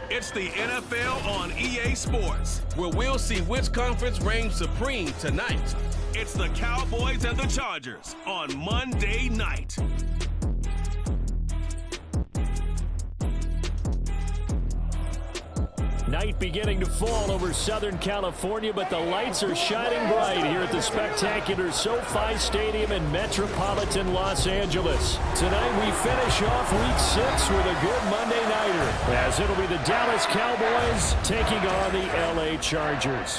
It's the NFL on EA Sports, where we'll see which conference reigns supreme tonight. It's the Cowboys and the Chargers on Monday night. Night beginning to fall over Southern California, but the lights are shining bright here at the spectacular SoFi Stadium in metropolitan Los Angeles. Tonight we finish off Week 6 with a good Monday nighter, as it'll be the Dallas Cowboys taking on the LA Chargers.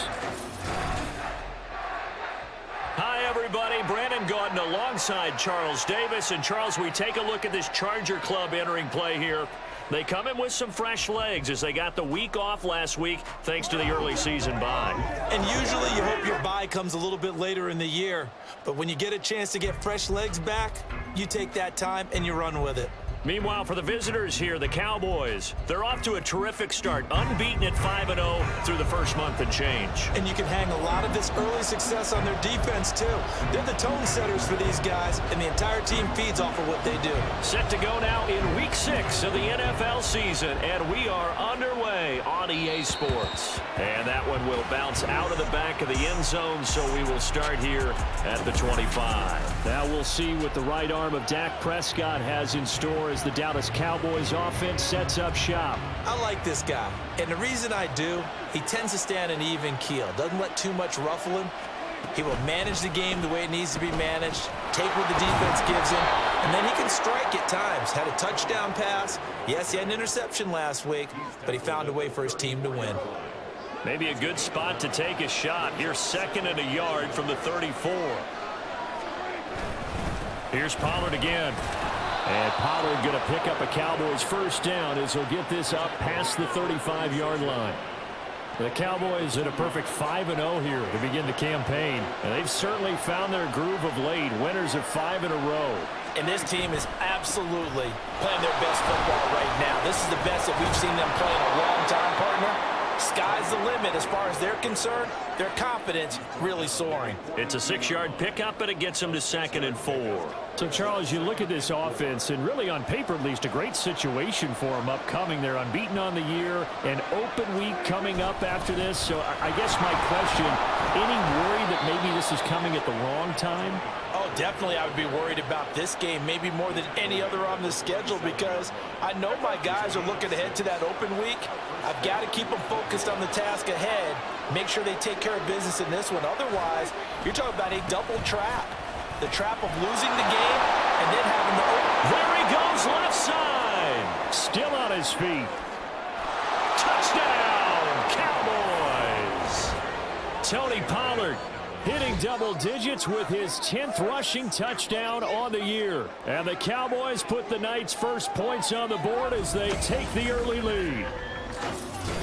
Hi, everybody. Brandon Gaudin alongside Charles Davis. And, Charles, we take a look at this Charger club entering play here. They come in with some fresh legs as they got the week off last week thanks to the early season bye. And usually you hope your bye comes a little bit later in the year. But when you get a chance to get fresh legs back, you take that time and you run with it. Meanwhile, for the visitors here, the Cowboys, they're off to a terrific start, unbeaten at 5-0 through the first month and change. And you can hang a lot of this early success on their defense, too. They're the tone setters for these guys, and the entire team feeds off of what they do. Set to go now in Week 6 of the NFL season, and we are underway on EA Sports. And that one will bounce out of the back of the end zone, so we will start here at the 25. Now we'll see what the right arm of Dak Prescott has in store as the Dallas Cowboys offense sets up shop. I like this guy, and the reason I do, he tends to stay on an even keel, doesn't let too much ruffle him. He will manage the game the way it needs to be managed, take what the defense gives him, and then he can strike at times. Had a touchdown pass. Yes, he had an interception last week, but he found a way for his team to win. Maybe a good spot to take a shot. Here's 2nd and a yard from the 34. Here's Pollard again. And Pollard going to pick up a Cowboys first down as he'll get this up past the 35-yard line. The Cowboys in a perfect 5-0 here to begin the campaign. And they've certainly found their groove of late, winners of 5 in a row. And this team is absolutely playing their best football right now. This is the best that we've seen them play in a long time, partner. Sky's the limit as far as they're concerned. Their confidence really soaring. It's a 6-yard pickup, and it gets them to 2nd and 4. So, Charles, you look at this offense, and really on paper at least, a great situation for them upcoming. They're unbeaten on the year, an open week coming up after this. So I guess my question, any worry that maybe this is coming at the wrong time? Oh, definitely I would be worried about this game, maybe more than any other on the schedule, because I know my guys are looking ahead to that open week. I've got to keep them focused on the task ahead, make sure they take care of business in this one. Otherwise, you're talking about a double trap. The trap of losing the game and then having the open. There he goes, left side. Still on his feet. Touchdown, Cowboys. Tony Pollard hitting double digits with his 10th rushing touchdown on the year. And the Cowboys put the night's first points on the board as they take the early lead.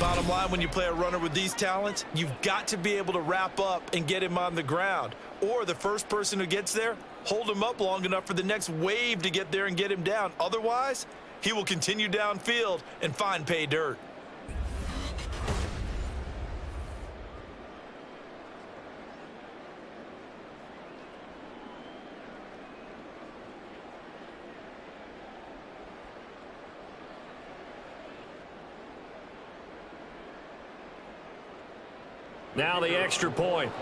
Bottom line, when you play a runner with these talents, you've got to be able to wrap up and get him on the ground. Or the first person who gets there, hold him up long enough for the next wave to get there and get him down. Otherwise, he will continue downfield and find pay dirt. Now the extra point.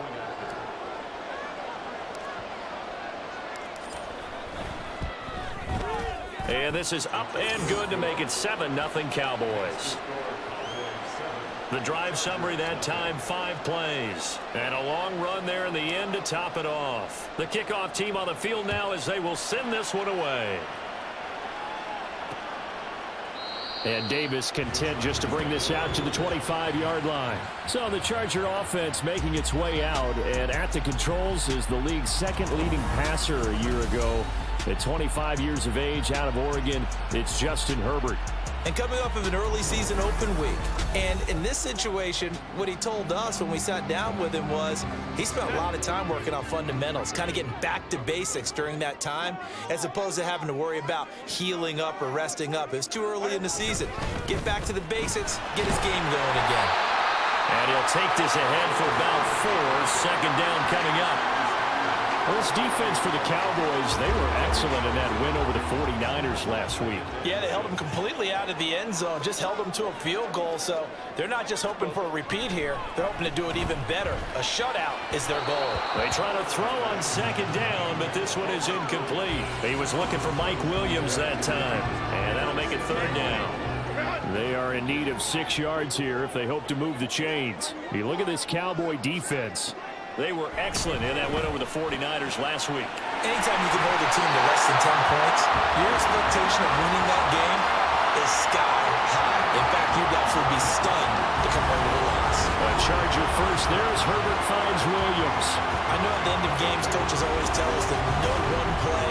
And this is up and good to make it 7-0 Cowboys. The drive summary that time, 5 plays. And a long run there in the end to top it off. The kickoff team on the field now as they will send this one away. And Davis content just to bring this out to the 25-yard line. So the Charger offense making its way out, and at the controls is the league's 2nd leading passer a year ago. At 25 years of age, out of Oregon, it's Justin Herbert. And coming off of an early season open week. And in this situation, what he told us when we sat down with him was he spent a lot of time working on fundamentals, kind of getting back to basics during that time, as opposed to having to worry about healing up or resting up. It was too early in the season. Get back to the basics, get his game going again. And he'll take this ahead for about 4. 2nd down coming up. Well, this defense for the Cowboys, they were excellent in that win over the 49ers last week. Yeah, they held them completely out of the end zone, just held them to a field goal, so they're not just hoping for a repeat here. They're hoping to do it even better. A shutout is their goal. They try to throw on second down, but this one is incomplete. He was looking for Mike Williams that time, and that'll make it third down. They are in need of 6 yards here if they hope to move the chains. You look at this Cowboy defense. They were excellent in that win over the 49ers last week. Anytime you can hold a team to less than 10 points, your expectation of winning that game is sky high. In fact, you'd absolutely be stunned to come home with a loss. A Charger first there as Herbert finds Williams. I know at the end of games, coaches always tell us that no one play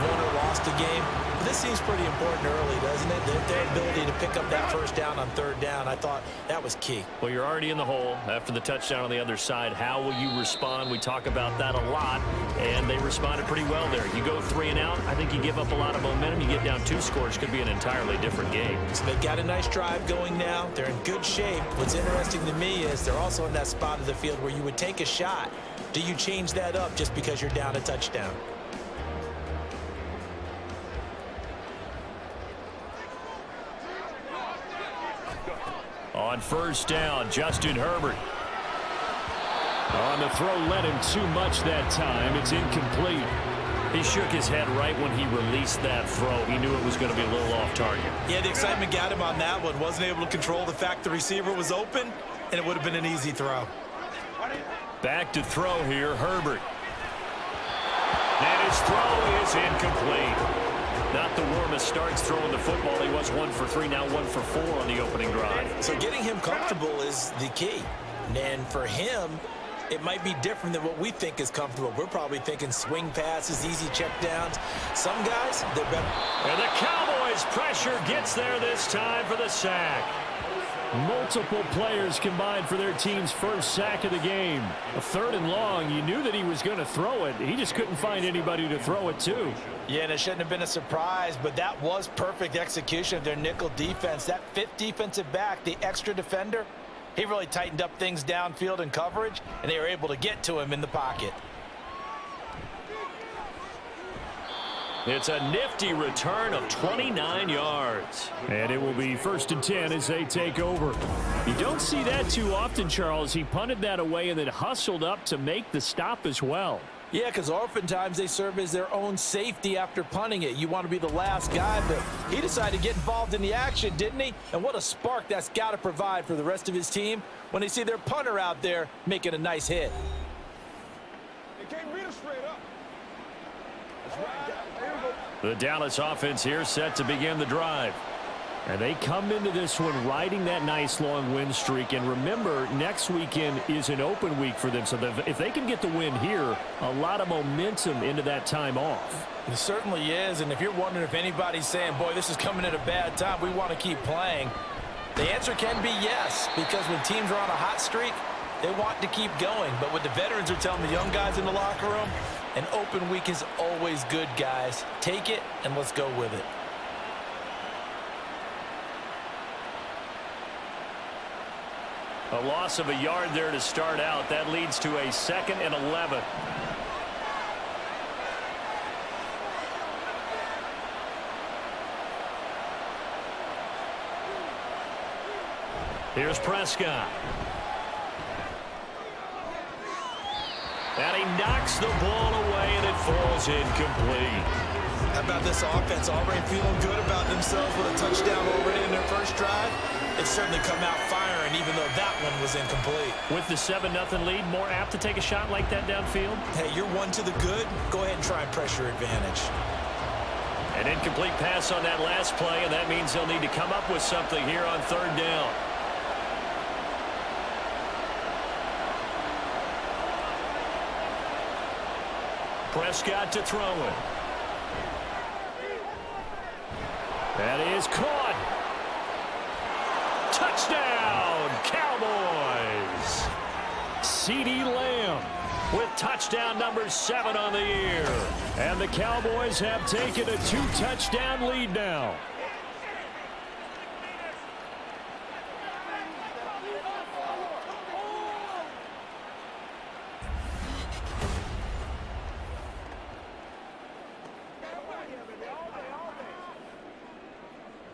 won or lost a game. But this seems pretty important early, doesn't it? Their ability to pick up that first down on third down, I thought that was key. Well, you're already in the hole after the touchdown on the other side. How will you respond? We talk about that a lot, and they responded pretty well there. You go 3 and out, I think you give up a lot of momentum. You get down 2 scores, could be an entirely different game. So they've got a nice drive going now. They're in good shape. What's interesting to me is they're also in that spot of the field where you would take a shot. Do you change that up just because you're down a touchdown? On first down, Justin Herbert. On the throw, led him too much that time. It's incomplete. He shook his head right when he released that throw. He knew it was going to be a little off target. Yeah, the excitement got him on that one. Wasn't able to control the fact the receiver was open, and it would have been an easy throw. Back to throw here, Herbert. And his throw is incomplete. Not the warmest starts throwing the football. He was 1 for 3, now 1 for 4 on the opening drive. So getting him comfortable is the key. And for him, it might be different than what we think is comfortable. We're probably thinking swing passes, easy checkdowns. Some guys, they're better. And the Cowboys' pressure gets there this time for the sack. Multiple players combined for their team's first sack of the game. A 3rd and long, you knew that he was going to throw it. He just couldn't find anybody to throw it to. Yeah, and it shouldn't have been a surprise, but that was perfect execution of their nickel defense. That 5th defensive back, the extra defender, he really tightened up things downfield in coverage, and they were able to get to him in the pocket. It's a nifty return of 29 yards. And it will be 1st and 10 as they take over. You don't see that too often, Charles. He punted that away and then hustled up to make the stop as well. Yeah, because oftentimes they serve as their own safety after punting it. You want to be the last guy, but he decided to get involved in the action, didn't he? And what a spark that's got to provide for the rest of his team when they see their punter out there making a nice hit. They can't beat us straight up. That's right. The Dallas offense here set to begin the drive. And they come into this one riding that nice long win streak. And remember, next weekend is an open week for them. So if they can get the win here, a lot of momentum into that time off. It certainly is. And if you're wondering if anybody's saying, boy, this is coming at a bad time, we want to keep playing, the answer can be yes. Because when teams are on a hot streak, they want to keep going. But what the veterans are telling the young guys in the locker room, an open week is always good, guys. Take it, and let's go with it. A loss of a yard there to start out. That leads to a 2nd and 11. Here's Prescott. And he knocks the ball away, and it falls incomplete. How about this offense already feeling good about themselves with a touchdown already in their first drive? They've certainly come out firing, even though that one was incomplete. With the 7-0 lead, more apt to take a shot like that downfield? Hey, you're 1 to the good. Go ahead and try and pressure advantage. An incomplete pass on that last play, and that means they'll need to come up with something here on 3rd down. Prescott to throw it. That is caught. Touchdown, Cowboys. CeeDee Lamb with touchdown number 7 on the year. And the Cowboys have taken a 2-touchdown lead now.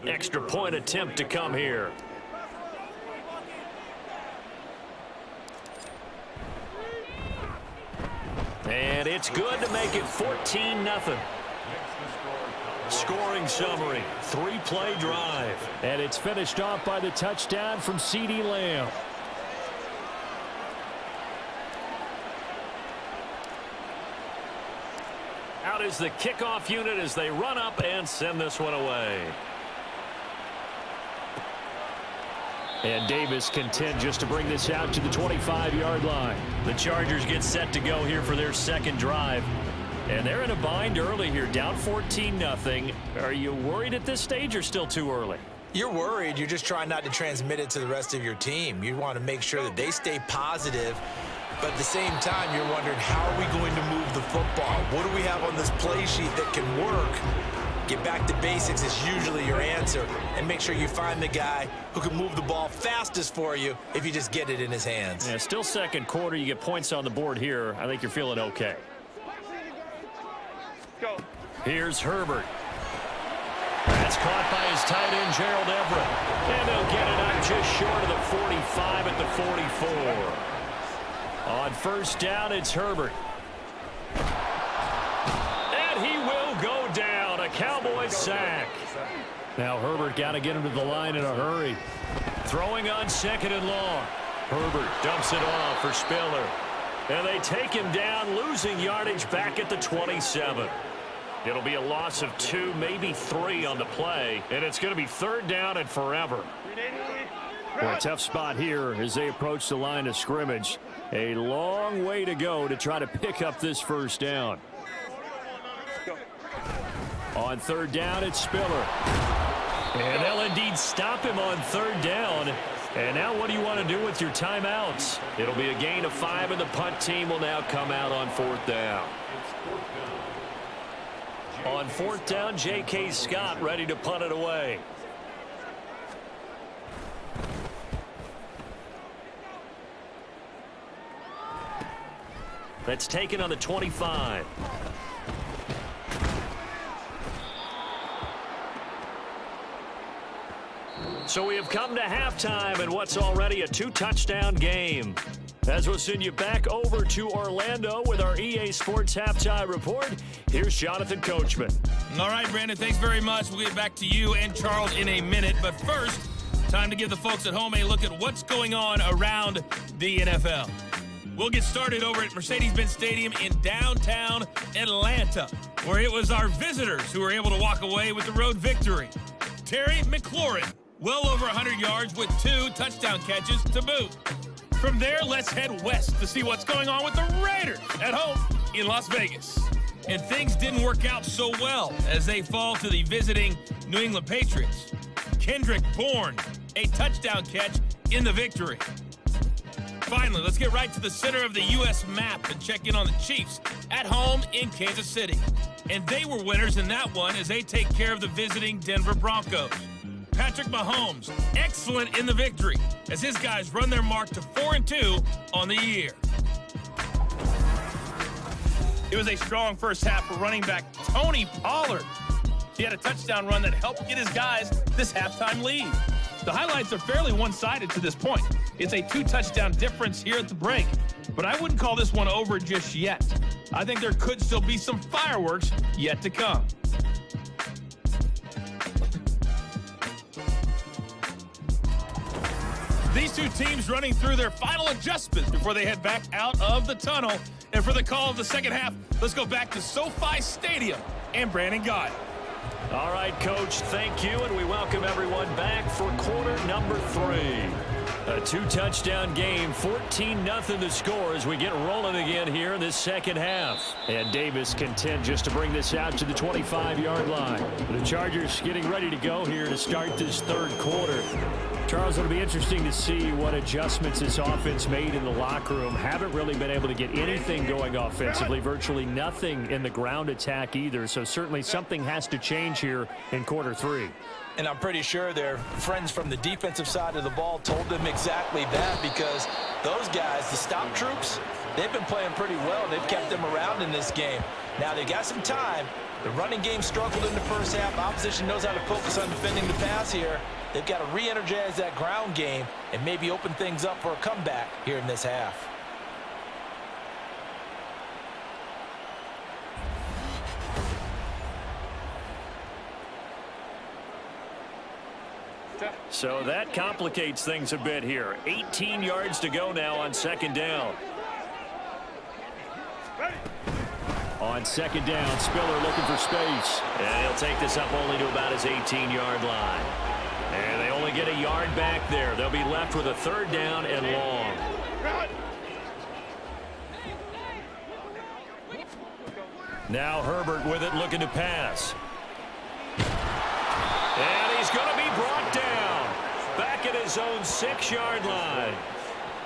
Extra point attempt to come here. And it's good to make it 14-0. Scoring summary, 3-play drive. And it's finished off by the touchdown from CeeDee Lamb. Out is the kickoff unit as they run up and send this one away. And Davis content just to bring this out to the 25-yard line. The Chargers get set to go here for their second drive. And they're in a bind early here, down 14-0. Are you worried at this stage or still too early? You're worried. You're just trying not to transmit it to the rest of your team. You want to make sure that they stay positive. But at the same time, you're wondering, how are we going to move the football? What do we have on this play sheet that can work? Get back to basics is usually your answer. And make sure you find the guy who can move the ball fastest for you if you just get it in his hands. Yeah, still second quarter. You get points on the board here. I think you're feeling okay. Go. Here's Herbert. That's caught by his tight end, Gerald Everett. And they'll get it up just short of the 45 at the 44. On first down, it's Herbert. And he will go down. A Cowboys sack. Now Herbert got to get him to the line in a hurry. Throwing on second and long. Herbert dumps it off for Spiller. And they take him down, losing yardage back at the 27. It'll be a loss of 2, maybe 3 on the play. And it's going to be third down and forever. Well, a tough spot here as they approach the line of scrimmage. A long way to go to try to pick up this first down. On third down, it's Spiller. And they'll indeed stop him on third down. And now what do you want to do with your timeouts? It'll be a gain of 5, and the punt team will now come out on fourth down. On fourth down, J.K. Scott ready to punt it away. That's taken on the 25. So we have come to halftime in what's already a 2-touchdown game. As we'll send you back over to Orlando with our EA Sports Halftime Report, here's Jonathan Coachman. All right, Brandon, thanks very much. We'll get back to you and Charles in a minute. But first, time to give the folks at home a look at what's going on around the NFL. We'll get started over at Mercedes-Benz Stadium in downtown Atlanta, where it was our visitors who were able to walk away with the road victory. Terry McLaurin, well over 100 yards with 2 touchdown catches to boot. From there, let's head west to see what's going on with the Raiders at home in Las Vegas. And things didn't work out so well as they fall to the visiting New England Patriots. Kendrick Bourne, a touchdown catch in the victory. Finally, let's get right to the center of the U.S. map and check in on the Chiefs at home in Kansas City. And they were winners in that one as they take care of the visiting Denver Broncos. Patrick Mahomes, excellent in the victory as his guys run their mark to 4-2 on the year. It was a strong first half for running back Tony Pollard. He had a touchdown run that helped get his guys this halftime lead. The highlights are fairly one-sided to this point. It's a 2-touchdown difference here at the break, but I wouldn't call this one over just yet. I think there could still be some fireworks yet to come. These two teams running through their final adjustments before they head back out of the tunnel. And for the call of the second half, let's go back to SoFi Stadium and Brandon Gott. All right, Coach, thank you, and we welcome everyone back for quarter number 3. A 2-touchdown game, 14-0 the score as we get rolling again here in this second half. And Davis content just to bring this out to the 25-yard line. The Chargers getting ready to go here to start this third quarter. Charles, it'll be interesting to see what adjustments this offense made in the locker room. Haven't really been able to get anything going offensively, virtually nothing in the ground attack either. So certainly something has to change here in quarter 3. And I'm pretty sure their friends from the defensive side of the ball told them exactly that, because those guys, the stop troops, they've been playing pretty well. They've kept them around in this game. Now they got some time, The running game struggled in the first half. Opposition knows how to focus on defending the pass here. They've got to re-energize that ground game and maybe open things up for a comeback here in this half. So that complicates things a bit here. 18 yards to go now on second down. On second down, Spiller looking for space. And he'll take this up only to about his 18-yard line. And they only get a yard back there. They'll be left with a third down and long. Now Herbert with it, looking to pass. And he's going to be brought down back at his own 6-yard line.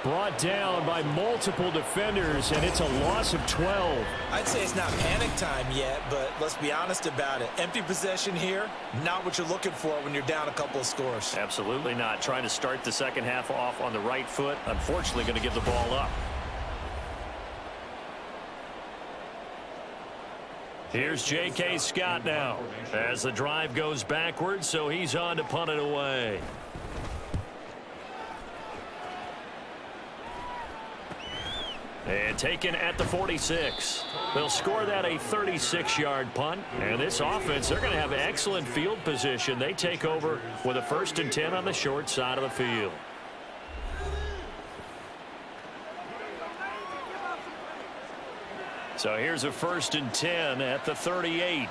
Brought down by multiple defenders, and it's a loss of 12. I'd say it's not panic time yet, but let's be honest about it. Empty possession here, not what you're looking for when you're down a couple of scores. Absolutely not. Trying to start the second half off on the right foot. Unfortunately, going to give the ball up. Here's J.K. Scott now as the drive goes backwards, so he's on to punt it away. And taken at the 46. They'll score that a 36-yard punt. And this offense, they're going to have excellent field position. They take over with a 1st and 10 on the short side of the field. So here's a 1st and 10 at the 38.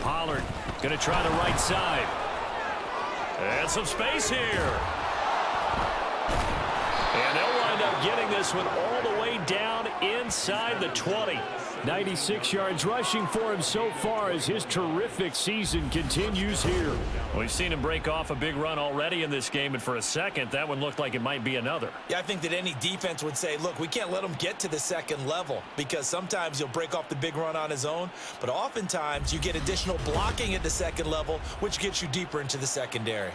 Pollard going to try the right side. And some space here. And they'll wind up getting this one all the way down inside the 20. 96 yards rushing for him so far as his terrific season continues here. We've seen him break off a big run already in this game, and for a second, that one looked like it might be another. Yeah, I think that any defense would say, look, we can't let him get to the second level because sometimes he'll break off the big run on his own, but oftentimes you get additional blocking at the second level, which gets you deeper into the secondary.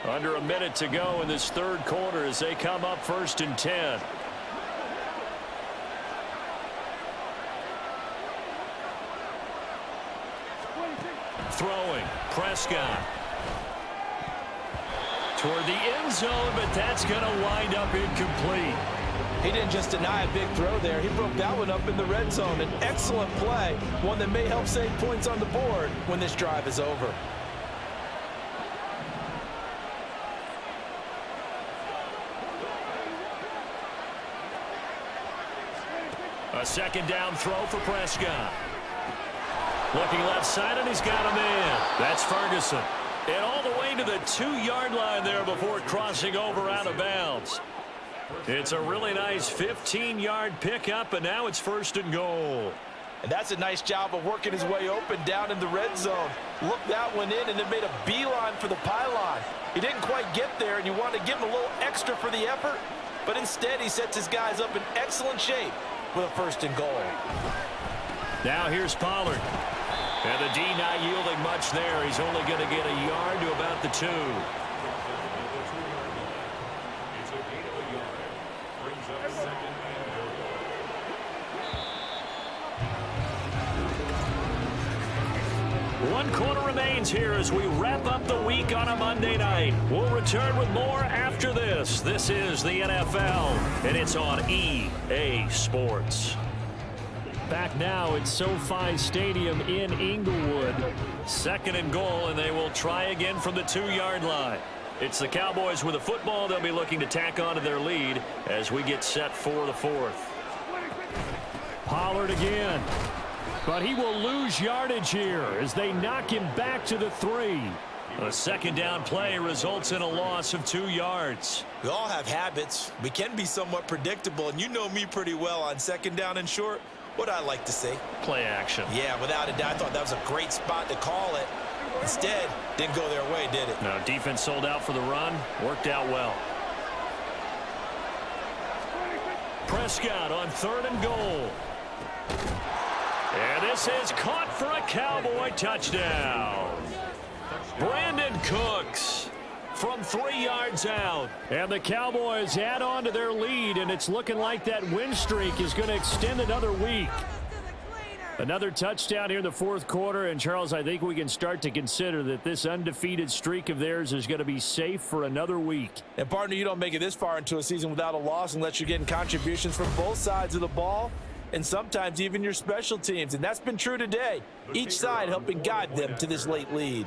Under a minute to go in this third quarter as they come up 1st and 10. Throwing, Prescott. Toward the end zone, but that's going to wind up incomplete. He didn't just deny a big throw there. He broke that one up in the red zone. An excellent play, one that may help save points on the board when this drive is over. A second down throw for Prescott. Looking left side, and he's got a man. That's Ferguson. And all the way to the 2-yard line there before crossing over out of bounds. It's a really nice 15-yard pickup, and now it's 1st and goal. And that's a nice job of working his way open down in the red zone. Looked that one in and then made a beeline for the pylon. He didn't quite get there, and you want to give him a little extra for the effort, but instead he sets his guys up in excellent shape with a 1st and goal. Now here's Pollard. And the D not yielding much there. He's only going to get a yard to about the 2. One quarter remains here as we wrap up the week on a Monday night. We'll return with more after this. This is the NFL, and it's on EA Sports. Back now at SoFi Stadium in Inglewood. 2nd and goal, and they will try again from the 2-yard line. It's the Cowboys with the football. They'll be looking to tack on to their lead as we get set for the 4th. Pollard again. But he will lose yardage here as they knock him back to the 3. A second down play results in a loss of 2 yards. We all have habits. We can be somewhat predictable, and you know me pretty well on second down and short. What I like to see. Play action. Yeah, without a doubt. I thought that was a great spot to call it. Instead, didn't go their way, did it? No, defense sold out for the run. Worked out well. Prescott on 3rd and goal. And this is caught for a Cowboy touchdown. Brandon Cooks from 3 yards out. And the Cowboys add on to their lead, and it's looking like that win streak is going to extend another week. Another touchdown here in the fourth quarter, and Charles, I think we can start to consider that this undefeated streak of theirs is going to be safe for another week. And partner, you don't make it this far into a season without a loss unless you're getting contributions from both sides of the ball, and sometimes even your special teams, and that's been true today. Each side helping guide them to this late lead.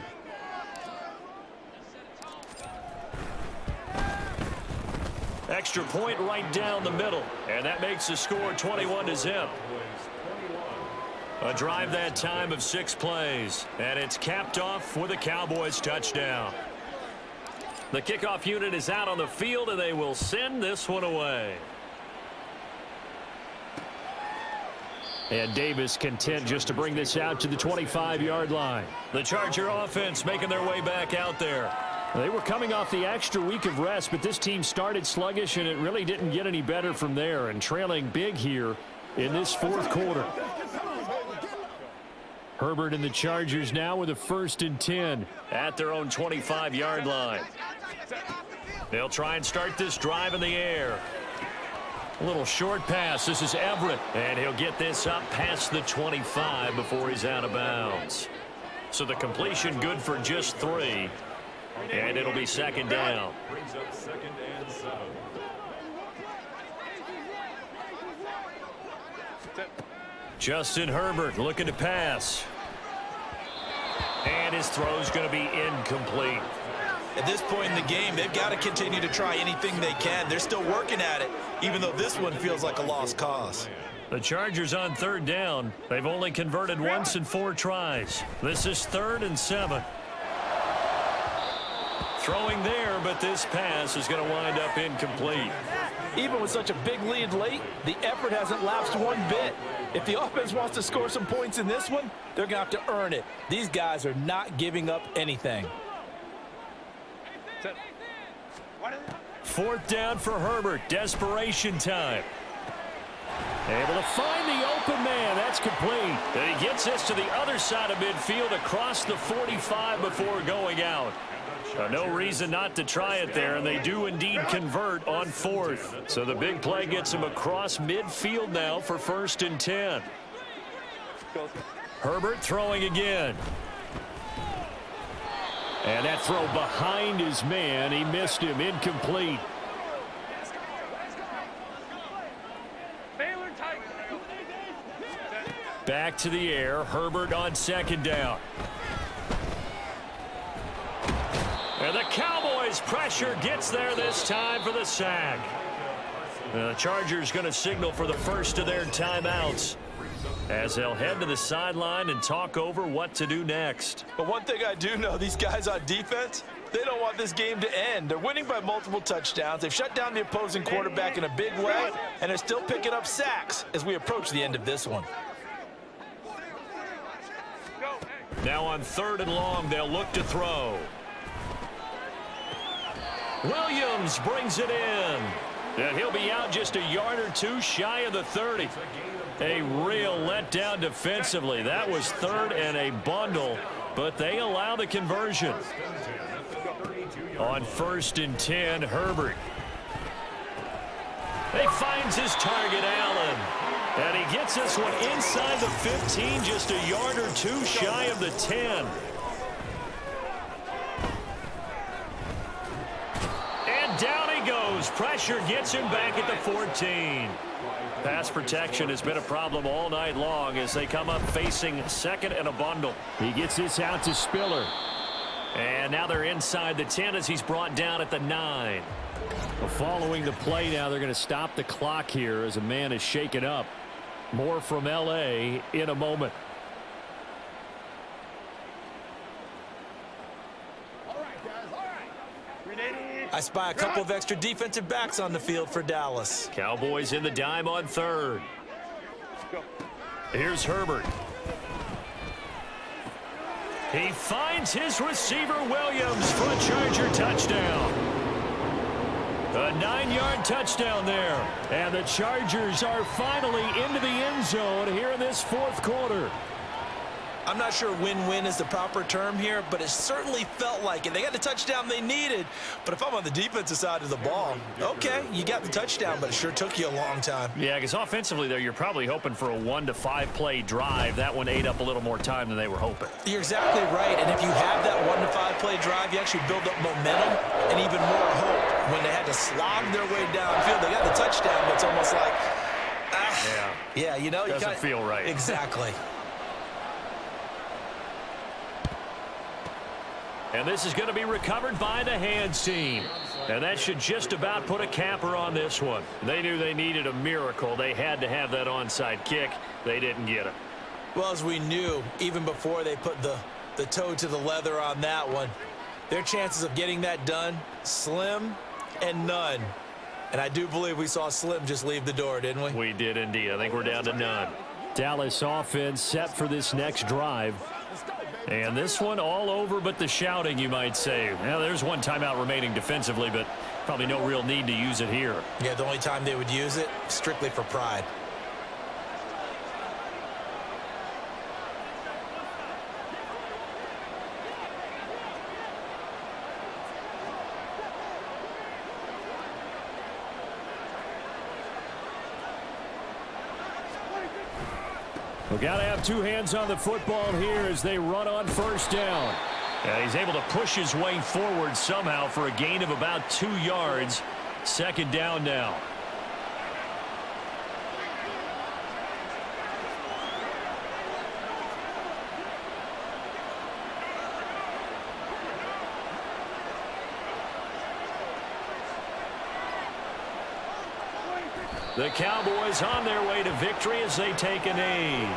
Extra point right down the middle, and that makes the score 21-0. A drive that time of 6 plays, and it's capped off with a Cowboys touchdown. The kickoff unit is out on the field, and they will send this one away. And Davis content just to bring this out to the 25-yard line. The Charger offense making their way back out there. They were coming off the extra week of rest, but this team started sluggish, and it really didn't get any better from there, and trailing big here in this fourth quarter. Herbert and the Chargers now with a 1st and 10. At their own 25-yard line. They'll try and start this drive in the air. A little short pass. This is Everett. And he'll get this up past the 25 before he's out of bounds. So the completion good for just 3. And it'll be 2nd down. Brings up 2nd and 7. Justin Herbert looking to pass. And his throw's going to be incomplete. At this point in the game, they've got to continue to try anything they can. They're still working at it, even though this one feels like a lost cause. The Chargers on 3rd down. They've only converted once in 4 tries. This is 3rd and 7. Throwing there, but this pass is going to wind up incomplete. Even with such a big lead late, the effort hasn't lapsed one bit. If the offense wants to score some points in this one, they're going to have to earn it. These guys are not giving up anything. 4th down for Herbert. Desperation time. Able to find the open man. That's complete. And he gets this to the other side of midfield across the 45 before going out. No reason not to try it there, and they do indeed convert on 4th. So the big play gets him across midfield now for 1st and 10. Herbert throwing again. And that throw behind his man. He missed him. Incomplete. Back to the air. Herbert on 2nd down. And the Cowboys pressure gets there this time for the sack. The Chargers going to signal for the first of their timeouts as they'll head to the sideline and talk over what to do next. But one thing I do know, these guys on defense, they don't want this game to end. They're winning by multiple touchdowns. They've shut down the opposing quarterback in a big way, and they're still picking up sacks as we approach the end of this one. Now on 3rd and long, they'll look to throw. Williams brings it in. And he'll be out just a yard or 2 shy of the 30. A real letdown defensively. That was 3rd and a bundle, but they allow the conversion. On 1st and 10, Herbert. He finds his target, Allen. And he gets this one inside the 15, just a yard or 2 shy of the 10. And down he goes. Pressure gets him back at the 14. Pass protection has been a problem all night long as they come up facing 2nd and a bundle. He gets this out to Spiller. And now they're inside the 10 as he's brought down at the 9. Well, following the play now, they're going to stop the clock here as a man is shaken up. More from L.A. in a moment. I spy a couple of extra defensive backs on the field for Dallas. Cowboys in the dime on 3rd. Here's Herbert. He finds his receiver Williams for a Charger touchdown. A 9-yard touchdown there. And the Chargers are finally into the end zone here in this fourth quarter. I'm not sure win-win is the proper term here, but it certainly felt like it. They got the touchdown they needed, but if I'm on the defensive side of the ball, okay, you got the touchdown, but it sure took you a long time. Yeah, because offensively there, you're probably hoping for a 1 to 5 play drive. That one ate up a little more time than they were hoping. You're exactly right, and if you have that 1 to 5 play drive, you actually build up momentum and even more hope. When they had to slog their way downfield, they got the touchdown, but it's almost like, yeah, you know, doesn't feel right. Exactly. And this is going to be recovered by the hands team. And that should just about put a capper on this one. They knew they needed a miracle. They had to have that onside kick. They didn't get it. Well, as we knew, even before they put the toe to the leather on that one, their chances of getting that done, slim and none. And I do believe we saw Slim just leave the door, didn't we? We did indeed. I think we're down to none. Dallas offense set for this next drive. And this one all over but the shouting, you might say. Well, there's one timeout remaining defensively, but probably no real need to use it here. Yeah, the only time they would use it, strictly for pride. We've got to have two hands on the football here as they run on first down. And he's able to push his way forward somehow for a gain of about 2 yards. Second down now. The Cowboys on their way to victory as they take a knee.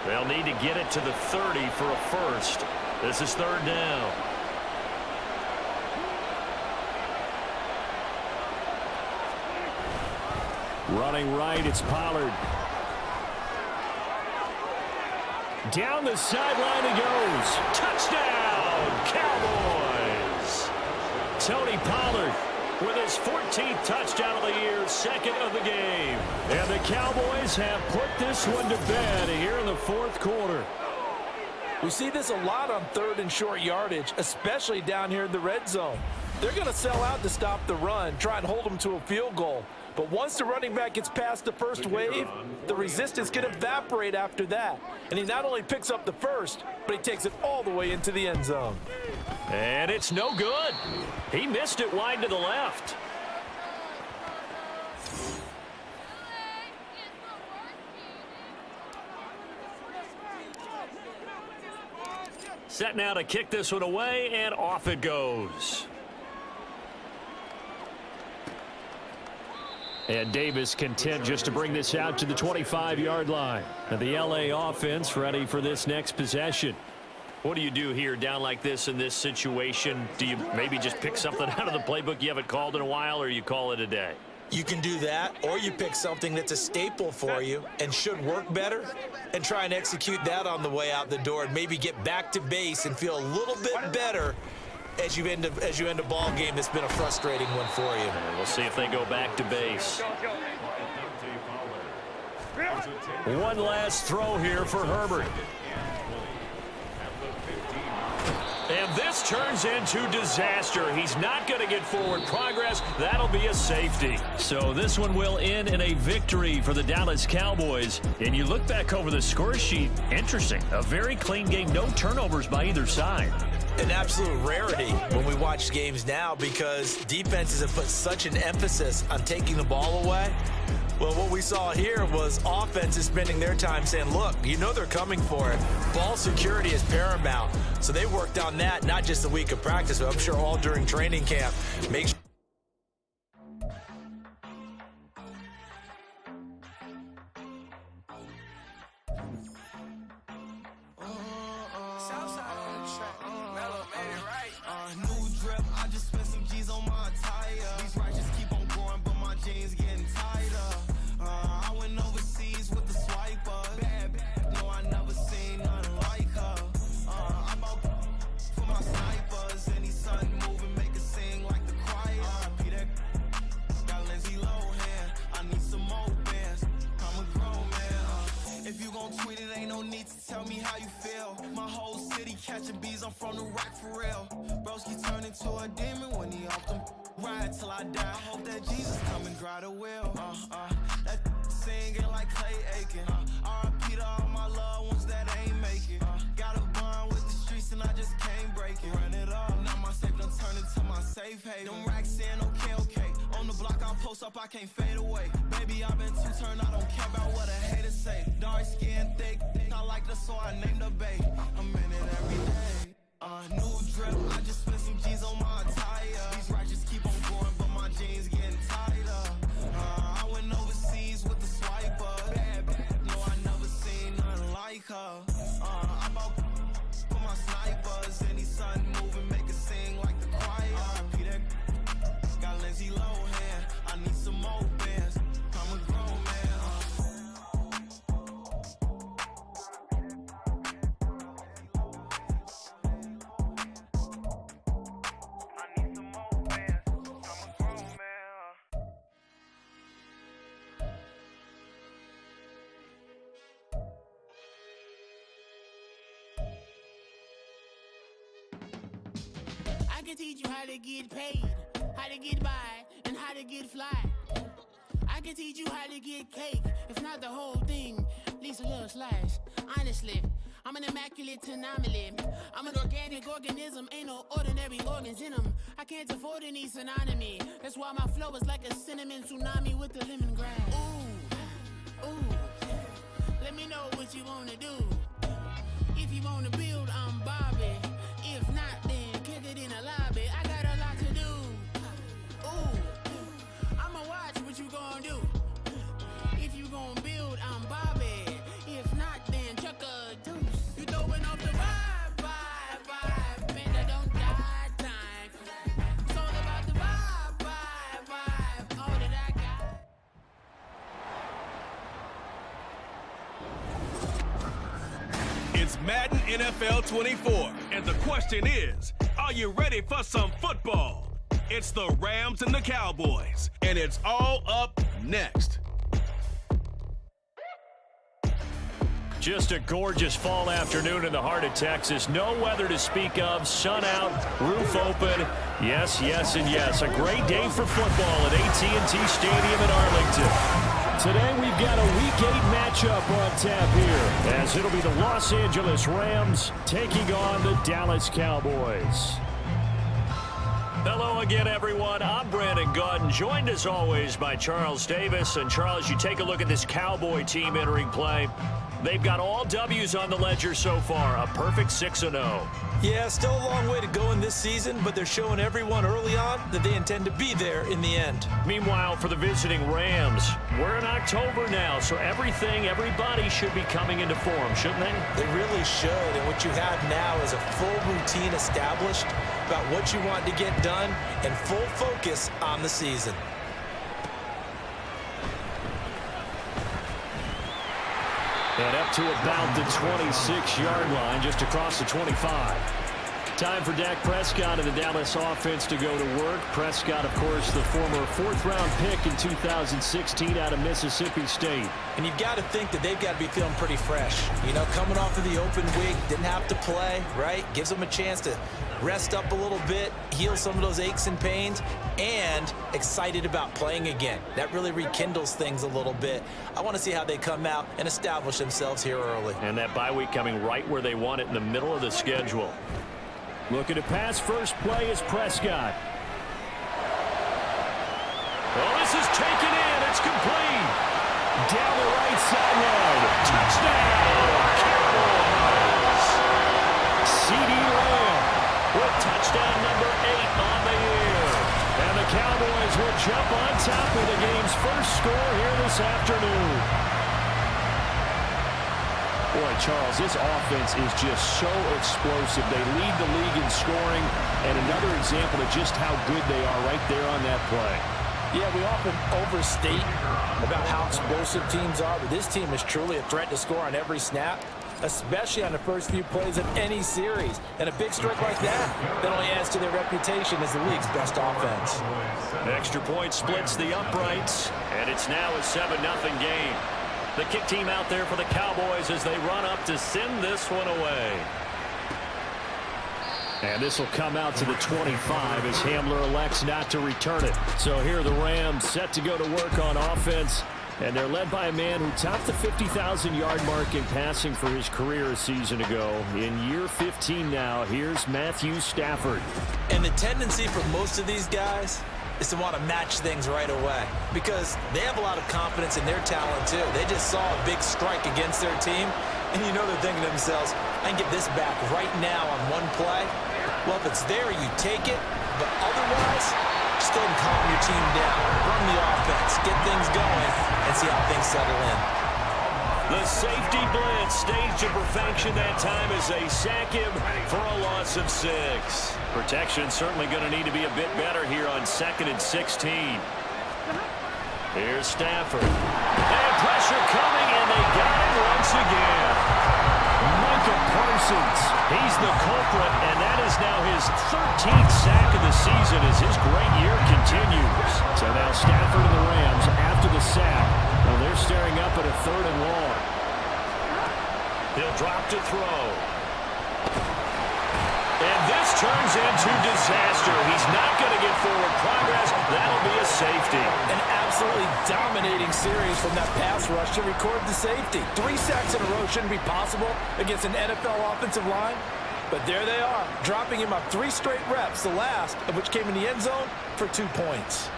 They'll need to get it to the 30 for a first. This is third down. Running right, it's Pollard. Down the sideline he goes. Touchdown, Cowboys! Tony Pollard with his 14th touchdown of the year, second of the game. And the Cowboys have put this one to bed here in the fourth quarter. We see this a lot on third and short yardage, especially down here in the red zone. They're going to sell out to stop the run, try and hold them to a field goal. But once the running back gets past the first wave, the resistance can evaporate after that. And he not only picks up the first, but he takes it all the way into the end zone. And it's no good. He missed it wide to the left. Set now to kick this one away, and off it goes. And Davis content just to bring this out to the 25-yard line. And the LA offense ready for this next possession. What do you do here down like this in this situation? Do you maybe just pick something out of the playbook you haven't called in a while, or you call it a day? You can do that, or you pick something that's a staple for you and should work better and try and execute that on the way out the door and maybe get back to base and feel a little bit better as you end a ball game that's been a frustrating one for you. And we'll see if they go back to base. One last throw here for Herbert. And this turns into disaster. He's not going to get forward progress. That'll be a safety. So this one will end in a victory for the Dallas Cowboys. And you look back over the score sheet, interesting. A very clean game, no turnovers by either side. An absolute rarity when we watch games now because defenses have put such an emphasis on taking the ball away. Well, what we saw here was offenses spending their time saying, look, you know they're coming for it. Ball security is paramount. So they worked on that, not just a week of practice, but I'm sure all during training camp. Make sure catching bees, I'm from the rack for real. Broski turned into a demon when he off them. Ride till I die. I hope that Jesus come and dry the wheel. That singing like Clay Aiken. R.I.P. to all my loved ones that ain't make it. Got a bond with the streets and I just can't break it. Run it up, now my safe done turned into my safe haven. Them racks in, okay. On the block I'll post up, I can't fade away. Baby, I've been too turned, I don't care about what a hater say. Dark skin, thick, I like the so I named the bae. I'm in it every day. New drip, I just spent some G's on my attire. These righteous keep on going, but my jeans getting tighter. I went overseas with the swiper. Bad, no, I never seen nothing like her. I bought for my snipers. Any sun moving, make it sing like the choir. Peter got Lindsay Lohan. I need some more bands. I'm a grown man. I can teach you how to get paid, how to get by, and how to get fly. I can teach you how to get cake, if not the whole thing, at least a little slice. Honestly, I'm an immaculate anomaly. I'm an organic organism, ain't no ordinary organs in them. I can't afford any synonymy. That's why my flow is like a cinnamon tsunami with the lemongrass. Ooh, let me know what you wanna do. If you wanna build, I'm Bobby. If not, then kick it in the lobby. I got a lot to do. Ooh, I'ma watch what you gon' do. If you gon' build, I'm Bobby. If not, then chuck a deuce. You throwing off the vibe, man, I don't die time. It's all about the vibe, all that I got. It's Madden NFL 24, and the question is, are you ready for some football? It's the Rams and the Cowboys, and it's all up next. Just a gorgeous fall afternoon in the heart of Texas. No weather to speak of. Sun out, roof open. Yes, and yes. A great day for football at AT&T Stadium in Arlington. Today we've got a Week 8 matchup on tap here, as it'll be the Los Angeles Rams taking on the Dallas Cowboys. Hello again, everyone. I'm Brandon Gautin, joined as always by Charles Davis. And Charles, you take a look at this Cowboy team entering play. They've got all W's on the ledger so far, a perfect 6-0. Yeah, still a long way to go in this season, but they're showing everyone early on that they intend to be there in the end. Meanwhile, for the visiting Rams, we're in October now, so everybody should be coming into form, shouldn't they? They really should, and what you have now is a full routine established about what you want to get done and full focus on the season. And up to about the 26-yard line, just across the 25. Time for Dak Prescott and the Dallas offense to go to work. Prescott, of course, the former fourth-round pick in 2016 out of Mississippi State. And you've got to think that they've got to be feeling pretty fresh. You know, coming off of the open week, didn't have to play, right? Gives them a chance to rest up a little bit, heal some of those aches and pains, and excited about playing again. That really rekindles things a little bit. I want to see how they come out and establish themselves here early. And that bye week coming right where they want it, in the middle of the schedule. Looking to pass, first play is Prescott. Oh, this is taken in. It's complete. Down the right sideline. Touchdown, Cowboys. C.D. Lamb with touchdown number 8 on the year. And the Cowboys will jump on top of the game's first score here this afternoon. Boy, Charles, this offense is just so explosive. They lead the league in scoring, and another example of just how good they are right there on that play. Yeah, we often overstate about how explosive teams are, but this team is truly a threat to score on every snap, especially on the first few plays of any series. And a big strike like that only adds to their reputation as the league's best offense. Extra point splits the uprights, and it's now a 7-0 game. The kick team out there for the Cowboys as they run up to send this one away. And this will come out to the 25 as Hamler elects not to return it. So here are the Rams set to go to work on offense. And they're led by a man who topped the 50,000-yard mark in passing for his career a season ago. In year 15 now, here's Matthew Stafford. And the tendency for most of these guys is to want to match things right away because they have a lot of confidence in their talent, too. They just saw a big strike against their team, and you know they're thinking to themselves, I can get this back right now on one play. Well, if it's there, you take it, but otherwise, just go ahead and calm your team down, run the offense, get things going, and see how things settle in. The safety blitz staged to perfection that time as they sack him for a loss of 6. Protection certainly going to need to be a bit better here on 2nd and 16. Here's Stafford. And pressure coming, and they got him once again. Micah Parsons, he's the culprit, and that is now his 13th sack of the season as his great year continues. So now Stafford and the Rams, after the sack, well, they're staring up at a 3rd and long. He'll drop to throw. And this turns into disaster. He's not going to get forward progress. That'll be a safety. An absolutely dominating series from that pass rush to record the safety. 3 sacks in a row shouldn't be possible against an NFL offensive line. But there they are, dropping him up 3 straight reps, the last of which came in the end zone for 2 points.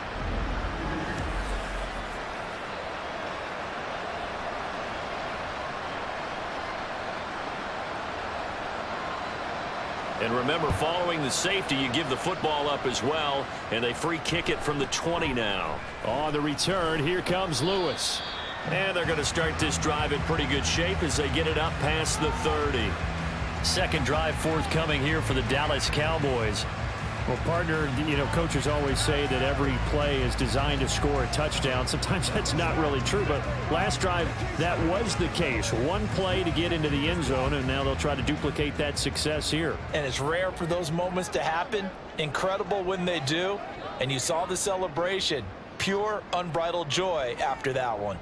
And remember, following the safety, you give the football up as well, and they free kick it from the 20 now. On the return, here comes Lewis. And they're going to start this drive in pretty good shape as they get it up past the 30. Second drive forthcoming here for the Dallas Cowboys. Well, partner, you know, coaches always say that every play is designed to score a touchdown. Sometimes that's not really true, but last drive, that was the case. 1 play to get into the end zone, and now they'll try to duplicate that success here. And it's rare for those moments to happen. Incredible when they do. And you saw the celebration. Pure, unbridled joy after that one.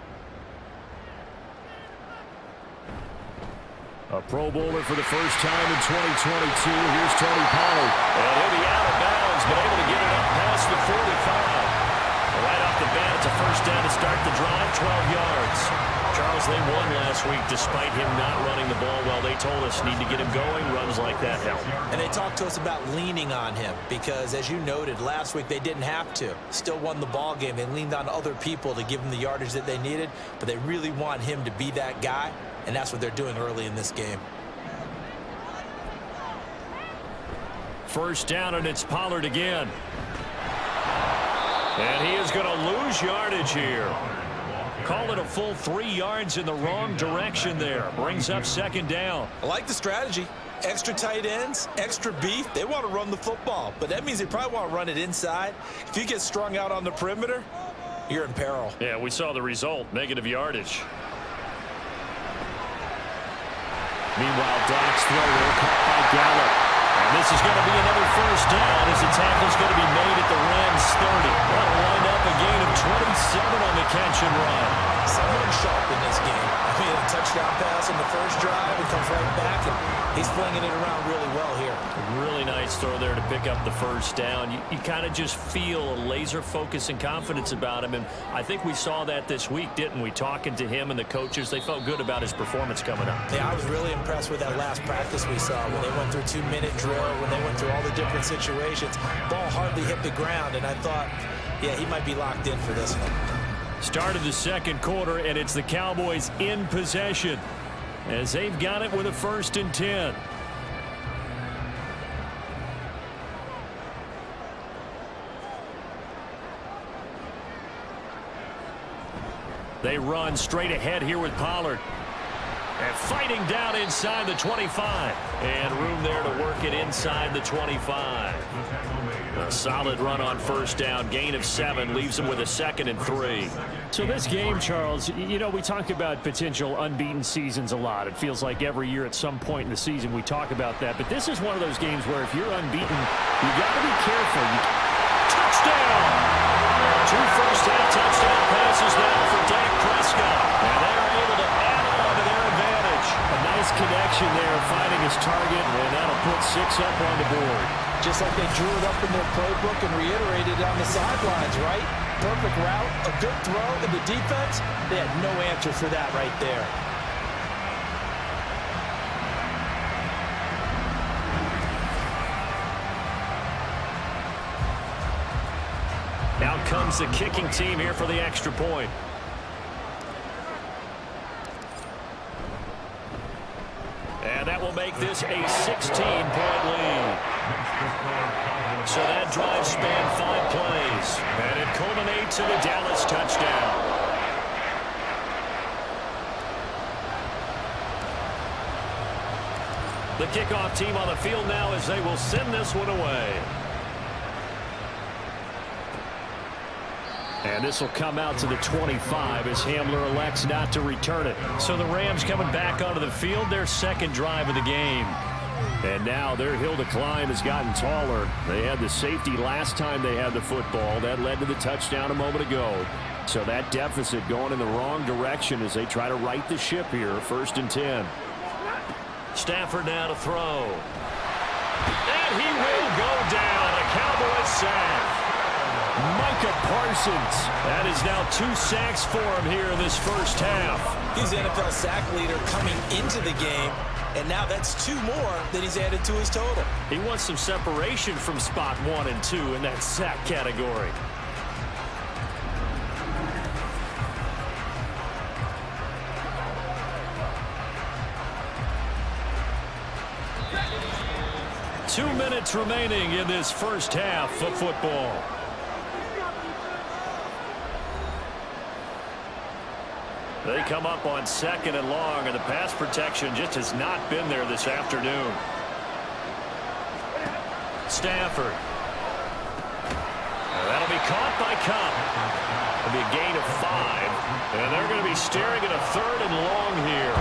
A Pro Bowler for the first time in 2022. Here's Tony Pollard. And he'll be out of bounds, but able to get it up past the 45. Right off the bat, it's a first down to start the drive, 12 yards. Charles, they won last week despite him not running the ball well. They told us need to get him going. Runs like that help. And they talked to us about leaning on him because, as you noted, last week they didn't have to. Still won the ball game. They leaned on other people to give them the yardage that they needed, but they really want him to be that guy. And that's what they're doing early in this game. First down, and it's Pollard again. And he is going to lose yardage here. Call it a full 3 yards in the wrong direction there. Brings up second down. I like the strategy. Extra tight ends, extra beef. They want to run the football, but that means they probably want to run it inside. If you get strung out on the perimeter, you're in peril. Yeah, we saw the result, negative yardage. Meanwhile, Dak's throw there caught by Gallup. And this is going to be another first down as the tackle's going to be made at the Rams 30. That'll wind up a gain of 27 on the catch and run. Someone sharp in this game. He had a touchdown pass in the first drive and comes right back, and he's flinging it around really well here. Really nice throw there to pick up the first down. You kind of just feel a laser focus and confidence about him, and I think we saw that this week, didn't we? Talking to him and the coaches, they felt good about his performance coming up. Yeah, I was really impressed with that last practice we saw when they went through 2-minute drill, when they went through all the different situations. Ball hardly hit the ground, and I thought, yeah, he might be locked in for this one. Start of the second quarter, and it's the Cowboys in possession as they've got it with a 1st and 10. They run straight ahead here with Pollard. And fighting down inside the 25. And room there to work it inside the 25. A solid run on first down. Gain of 7 leaves him with a 2nd and 3. So this game, Charles, you know, we talk about potential unbeaten seasons a lot. It feels like every year at some point in the season we talk about that. But this is one of those games where if you're unbeaten, you got to be careful. Touchdown! 2 first-half touchdown passes now for Dak Prescott. And they're able to add on to their advantage. A nice Nice connection there, finding his target, and that'll put 6 up on the board. Just like they drew it up in their playbook and reiterated it on the sidelines, right? Perfect route, a good throw, and the defense, they had no answer for that right there. Now comes the kicking team here for the extra point. And that will make this a 16-point lead. So that drive spanned 5 plays. And it culminates in a Dallas touchdown. The kickoff team on the field now as they will send this one away. And this will come out to the 25 as Hamler elects not to return it. So the Rams coming back onto the field, their second drive of the game. And now their hill to climb has gotten taller. They had the safety last time they had the football. That led to the touchdown a moment ago. So that deficit going in the wrong direction as they try to right the ship here. 1st and 10. Stafford now to throw. And he will go down. A Cowboys sack. Micah Parsons. That is now 2 sacks for him here in this first half. He's the NFL sack leader coming into the game, and now that's 2 more than he's added to his total. He wants some separation from spot 1 and 2 in that sack category. Two minutes remaining in this first half of football. They come up on 2nd and long, and the pass protection just has not been there this afternoon. Stafford. That'll be caught by Cup. It'll be a gain of 5, and they're going to be staring at a 3rd and long here.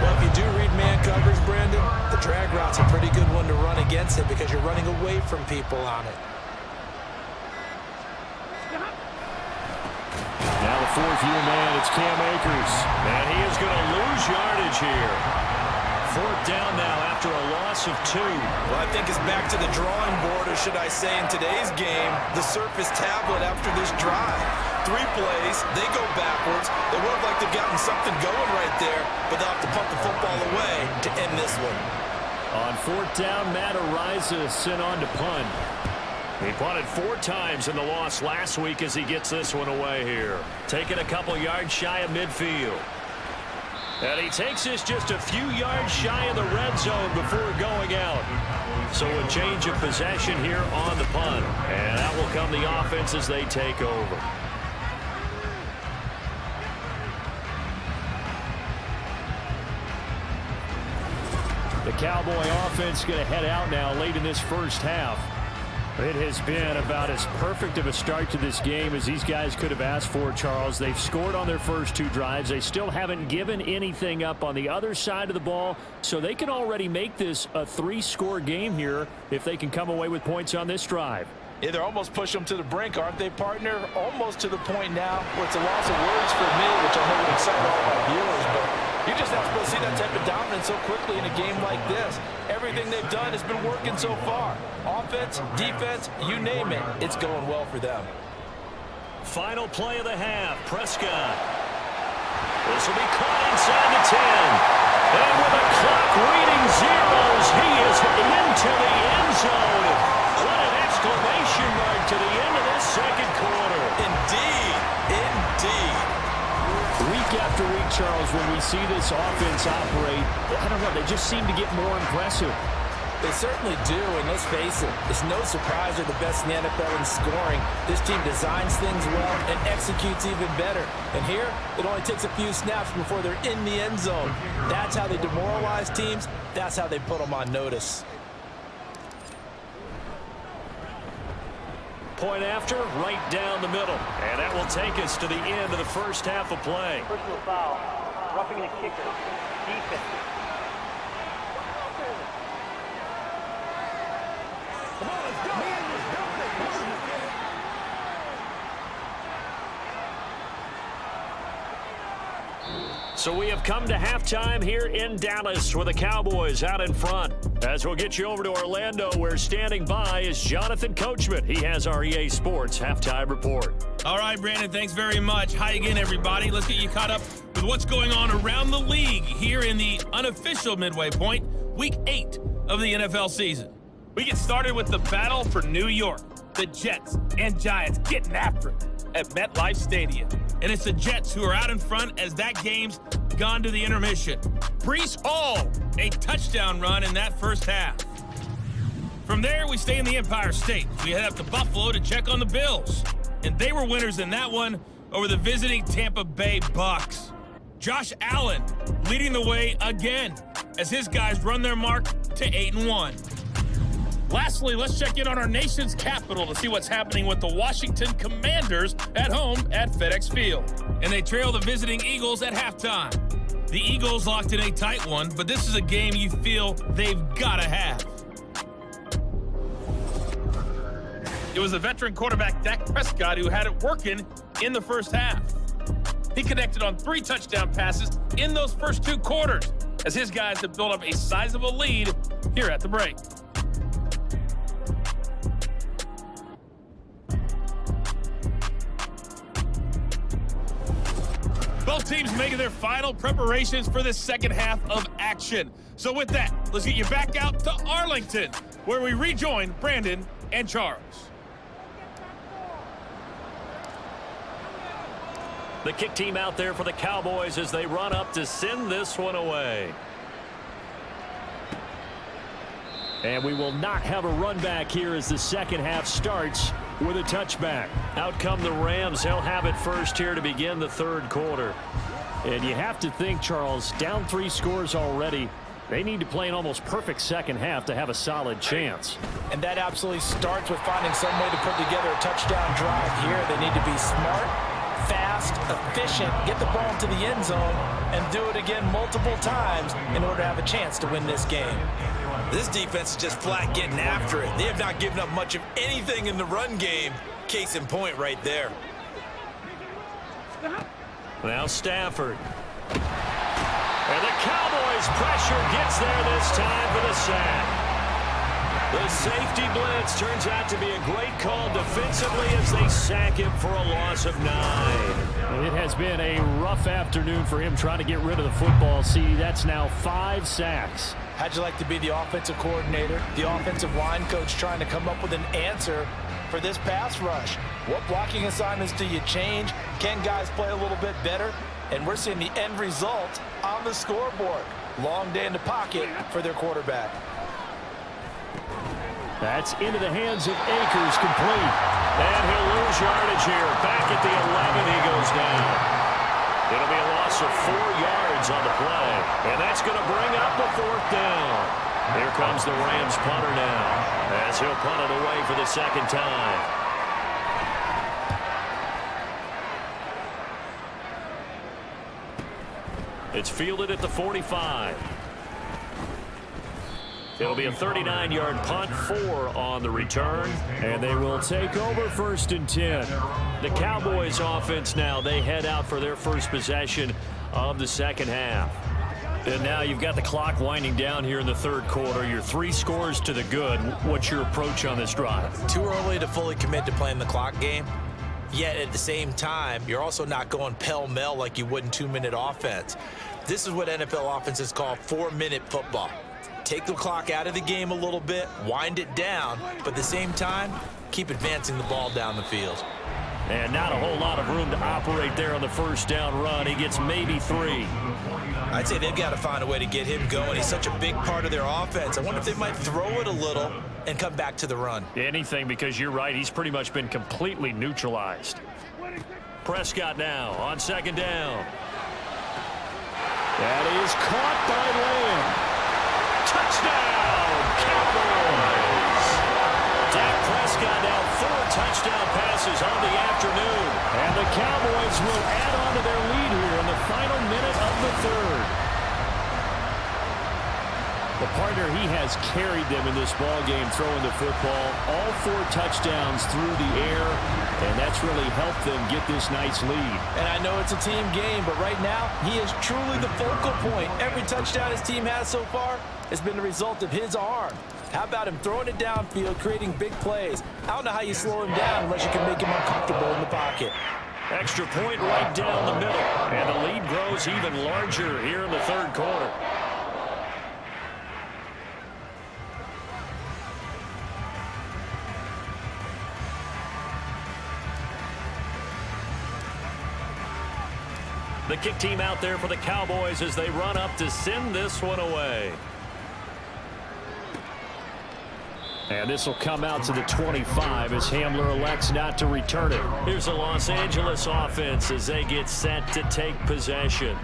Well, if you do read man coverage, Brandon, the drag route's a pretty good one to run against it because you're running away from people on it. Now the 4th-year man, it's Cam Akers. And he is going to lose yardage here. 4th down now after a loss of 2. Well, I think it's back to the drawing board, or should I say in today's game, the Surface tablet after this drive. 3 plays, they go backwards. They would have liked to have gotten something going right there, but they'll have to punt the football away to end this one. On 4th down, Matt Ariza sent on to punt. He punted 4 times in the loss last week as he gets this one away here. Taking a couple yards shy of midfield. And he takes this just a few yards shy of the red zone before going out. So a change of possession here on the punt. And that will come the offense as they take over. The Cowboy offense going to head out now late in this first half. It has been about as perfect of a start to this game as these guys could have asked for, Charles. They've scored on their first 2 drives. They still haven't given anything up on the other side of the ball, so they can already make this a 3-score game here if they can come away with points on this drive. Yeah, they're almost pushing them to the brink, aren't they, partner? Almost to the point now where it's a loss of words for me, which I know would excite all of our viewers, but you're just not supposed to see that type of dominance so quickly in a game like this. Everything they've done has been working so far. Offense, defense, you name it, it's going well for them. Final play of the half, Prescott. This will be caught inside the 10. And with the clock reading zeros, he is into the end zone. What an exclamation mark to the end of this second quarter. Indeed, indeed. Week after week, Charles, when we see this offense operate, I don't know, they just seem to get more impressive. They certainly do, and let's face it, it's no surprise they're the best in the NFL in scoring. This team designs things well and executes even better. And here, it only takes a few snaps before they're in the end zone. That's how they demoralize teams. That's how they put them on notice. Point after, right down the middle. And that will take us to the end of the first half of play. Personal foul, roughing the kicker, defense. So we have come to halftime here in Dallas with the Cowboys out in front. As we'll get you over to Orlando, where standing by is Jonathan Coachman. He has our EA Sports halftime report. All right, Brandon, thanks very much. Hi again, everybody. Let's get you caught up with what's going on around the league here in the unofficial midway point, Week 8 of the NFL season. We get started with the battle for New York. The Jets and Giants getting after it at MetLife Stadium. And it's the Jets who are out in front as that game's gone to the intermission. Breece Hall, a touchdown run in that first half. From there, we stay in the Empire State. We head up to Buffalo to check on the Bills. And they were winners in that one over the visiting Tampa Bay Bucks. Josh Allen leading the way again as his guys run their mark to 8-1. Lastly, let's check in on our nation's capital to see what's happening with the Washington Commanders at home at FedEx Field. And they trail the visiting Eagles at halftime. The Eagles locked in a tight one, but this is a game you feel they've got to have. It was the veteran quarterback Dak Prescott who had it working in the first half. He connected on 3 touchdown passes in those first 2 quarters as his guys have built up a sizable lead here at the break. Both teams making their final preparations for the second half of action. So with that, let's get you back out to Arlington, where we rejoin Brandon and Charles. The kick team out there for the Cowboys as they run up to send this one away. And we will not have a run back here as the second half starts with a touchback. Out come the Rams. They'll have it first here to begin the third quarter. And you have to think, Charles, down 3 scores already. They need to play an almost perfect second half to have a solid chance. And that absolutely starts with finding some way to put together a touchdown drive here. They need to be smart, fast, efficient, get the ball into the end zone, and do it again multiple times in order to have a chance to win this game. This defense is just flat getting after it. They have not given up much of anything in the run game. Case in point right there. Now Stafford. And the Cowboys pressure gets there this time for the sack. The safety blitz turns out to be a great call defensively as they sack him for a loss of 9. It has been a rough afternoon for him trying to get rid of the football. See, that's now 5 sacks. How'd you like to be the offensive coordinator, the offensive line coach trying to come up with an answer for this pass rush? What blocking assignments do you change? Can guys play a little bit better? And we're seeing the end result on the scoreboard. Long day in the pocket for their quarterback. That's into the hands of Akers, complete. And he'll lose yardage here. Back at the 11, he goes down. It'll be a loss of 4 yards on the play. And that's going to bring up a 4th down. Here comes the Rams punter now, as he'll punt it away for the second time. It's fielded at the 45. It'll be a 39-yard punt, 4 on the return. And they will take over 1st and 10. The Cowboys offense now, they head out for their first possession of the second half. And now you've got the clock winding down here in the third quarter. You're 3 scores to the good. What's your approach on this drive? Too early to fully commit to playing the clock game. Yet at the same time, you're also not going pell-mell like you would in 2-minute offense. This is what NFL offenses call 4-minute football. Take the clock out of the game a little bit, wind it down, but at the same time, keep advancing the ball down the field. And not a whole lot of room to operate there on the first down run. He gets maybe 3. I'd say they've got to find a way to get him going. He's such a big part of their offense. I wonder if they might throw it a little and come back to the run. Anything, because you're right. He's pretty much been completely neutralized. Prescott now on second down. That is caught by Lamb. Touchdown, Cowboys! Dak Prescott now 4 touchdown passes on the afternoon. And the Cowboys will add on to their lead here in the final minute of the third. The partner, he has carried them in this ball game, throwing the football. All 4 touchdowns through the air, and that's really helped them get this nice lead. And I know it's a team game, but right now, he is truly the focal point. Every touchdown his team has so far has been the result of his arm. How about him throwing it downfield, creating big plays? I don't know how you slow him down unless you can make him uncomfortable in the pocket. Extra point right down the middle, and the lead grows even larger here in the third quarter. The kick team out there for the Cowboys as they run up to send this one away. And this will come out to the 25 as Hamler elects not to return it. Here's the Los Angeles offense as they get set to take possession.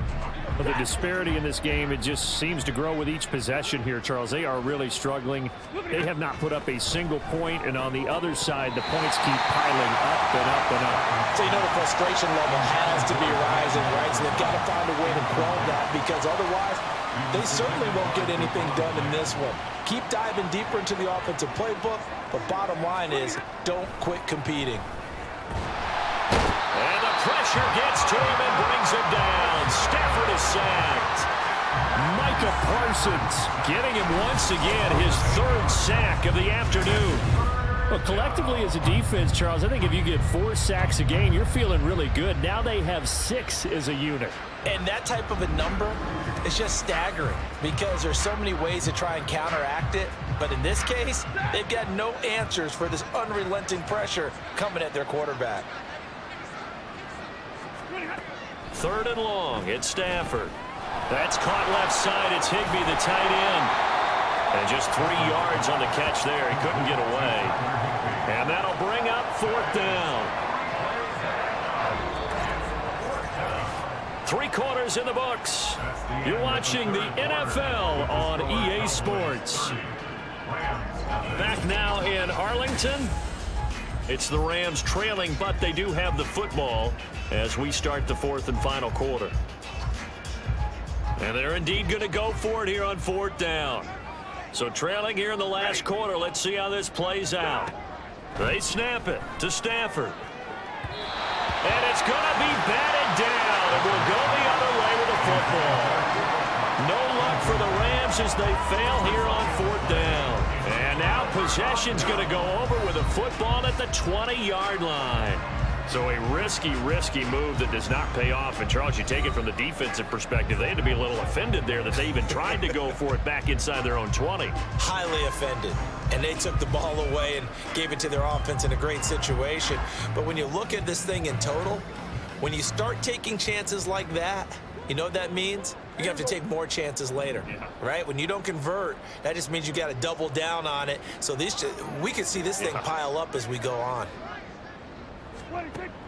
The disparity in this game, it just seems to grow with each possession here, Charles. They are really struggling. They have not put up a single point, and on the other side, the points keep piling up and up and up. So you know the frustration level has to be rising, right? So they've got to find a way to quell that, because otherwise they certainly won't get anything done in this one. Keep diving deeper into the offensive playbook, but bottom line is don't quit competing. And the pressure gets to him and brings him down. Stafford is sacked. Micah Parsons getting him once again, his 3rd sack of the afternoon. Well, collectively as a defense, Charles, I think if you get 4 sacks a game, you're feeling really good. Now they have 6 as a unit. And that type of a number is just staggering because there's so many ways to try and counteract it. But in this case, they've got no answers for this unrelenting pressure coming at their quarterback. 3rd and long. It's Stafford. That's caught left side. It's Higbee, the tight end. And just 3 yards on the catch there. He couldn't get away. And that'll bring up 4th down. 3 quarters in the books. You're watching the NFL on EA Sports. Back now in Arlington. It's the Rams trailing, but they do have the football as we start the 4th and final quarter. And they're indeed going to go for it here on 4th down. So trailing here in the last quarter. Let's see how this plays out. They snap it to Stafford. And it's going to be batted down. It will go the other way with the football. No luck for the Rams as they fail here on 4th down. And now possession's going to go over with a football at the 20-yard line. So a risky move that does not pay off. And, Charles, you take it from the defensive perspective. They had to be a little offended there that they even tried to go for it back inside their own 20. Highly offended. And they took the ball away and gave it to their offense in a great situation. But when you look at this thing in total, when you start taking chances like that, you know what that means? You're going to have to take more chances later, right? When you don't convert, that just means you got to double down on it. So we could see this thing pile up as we go on.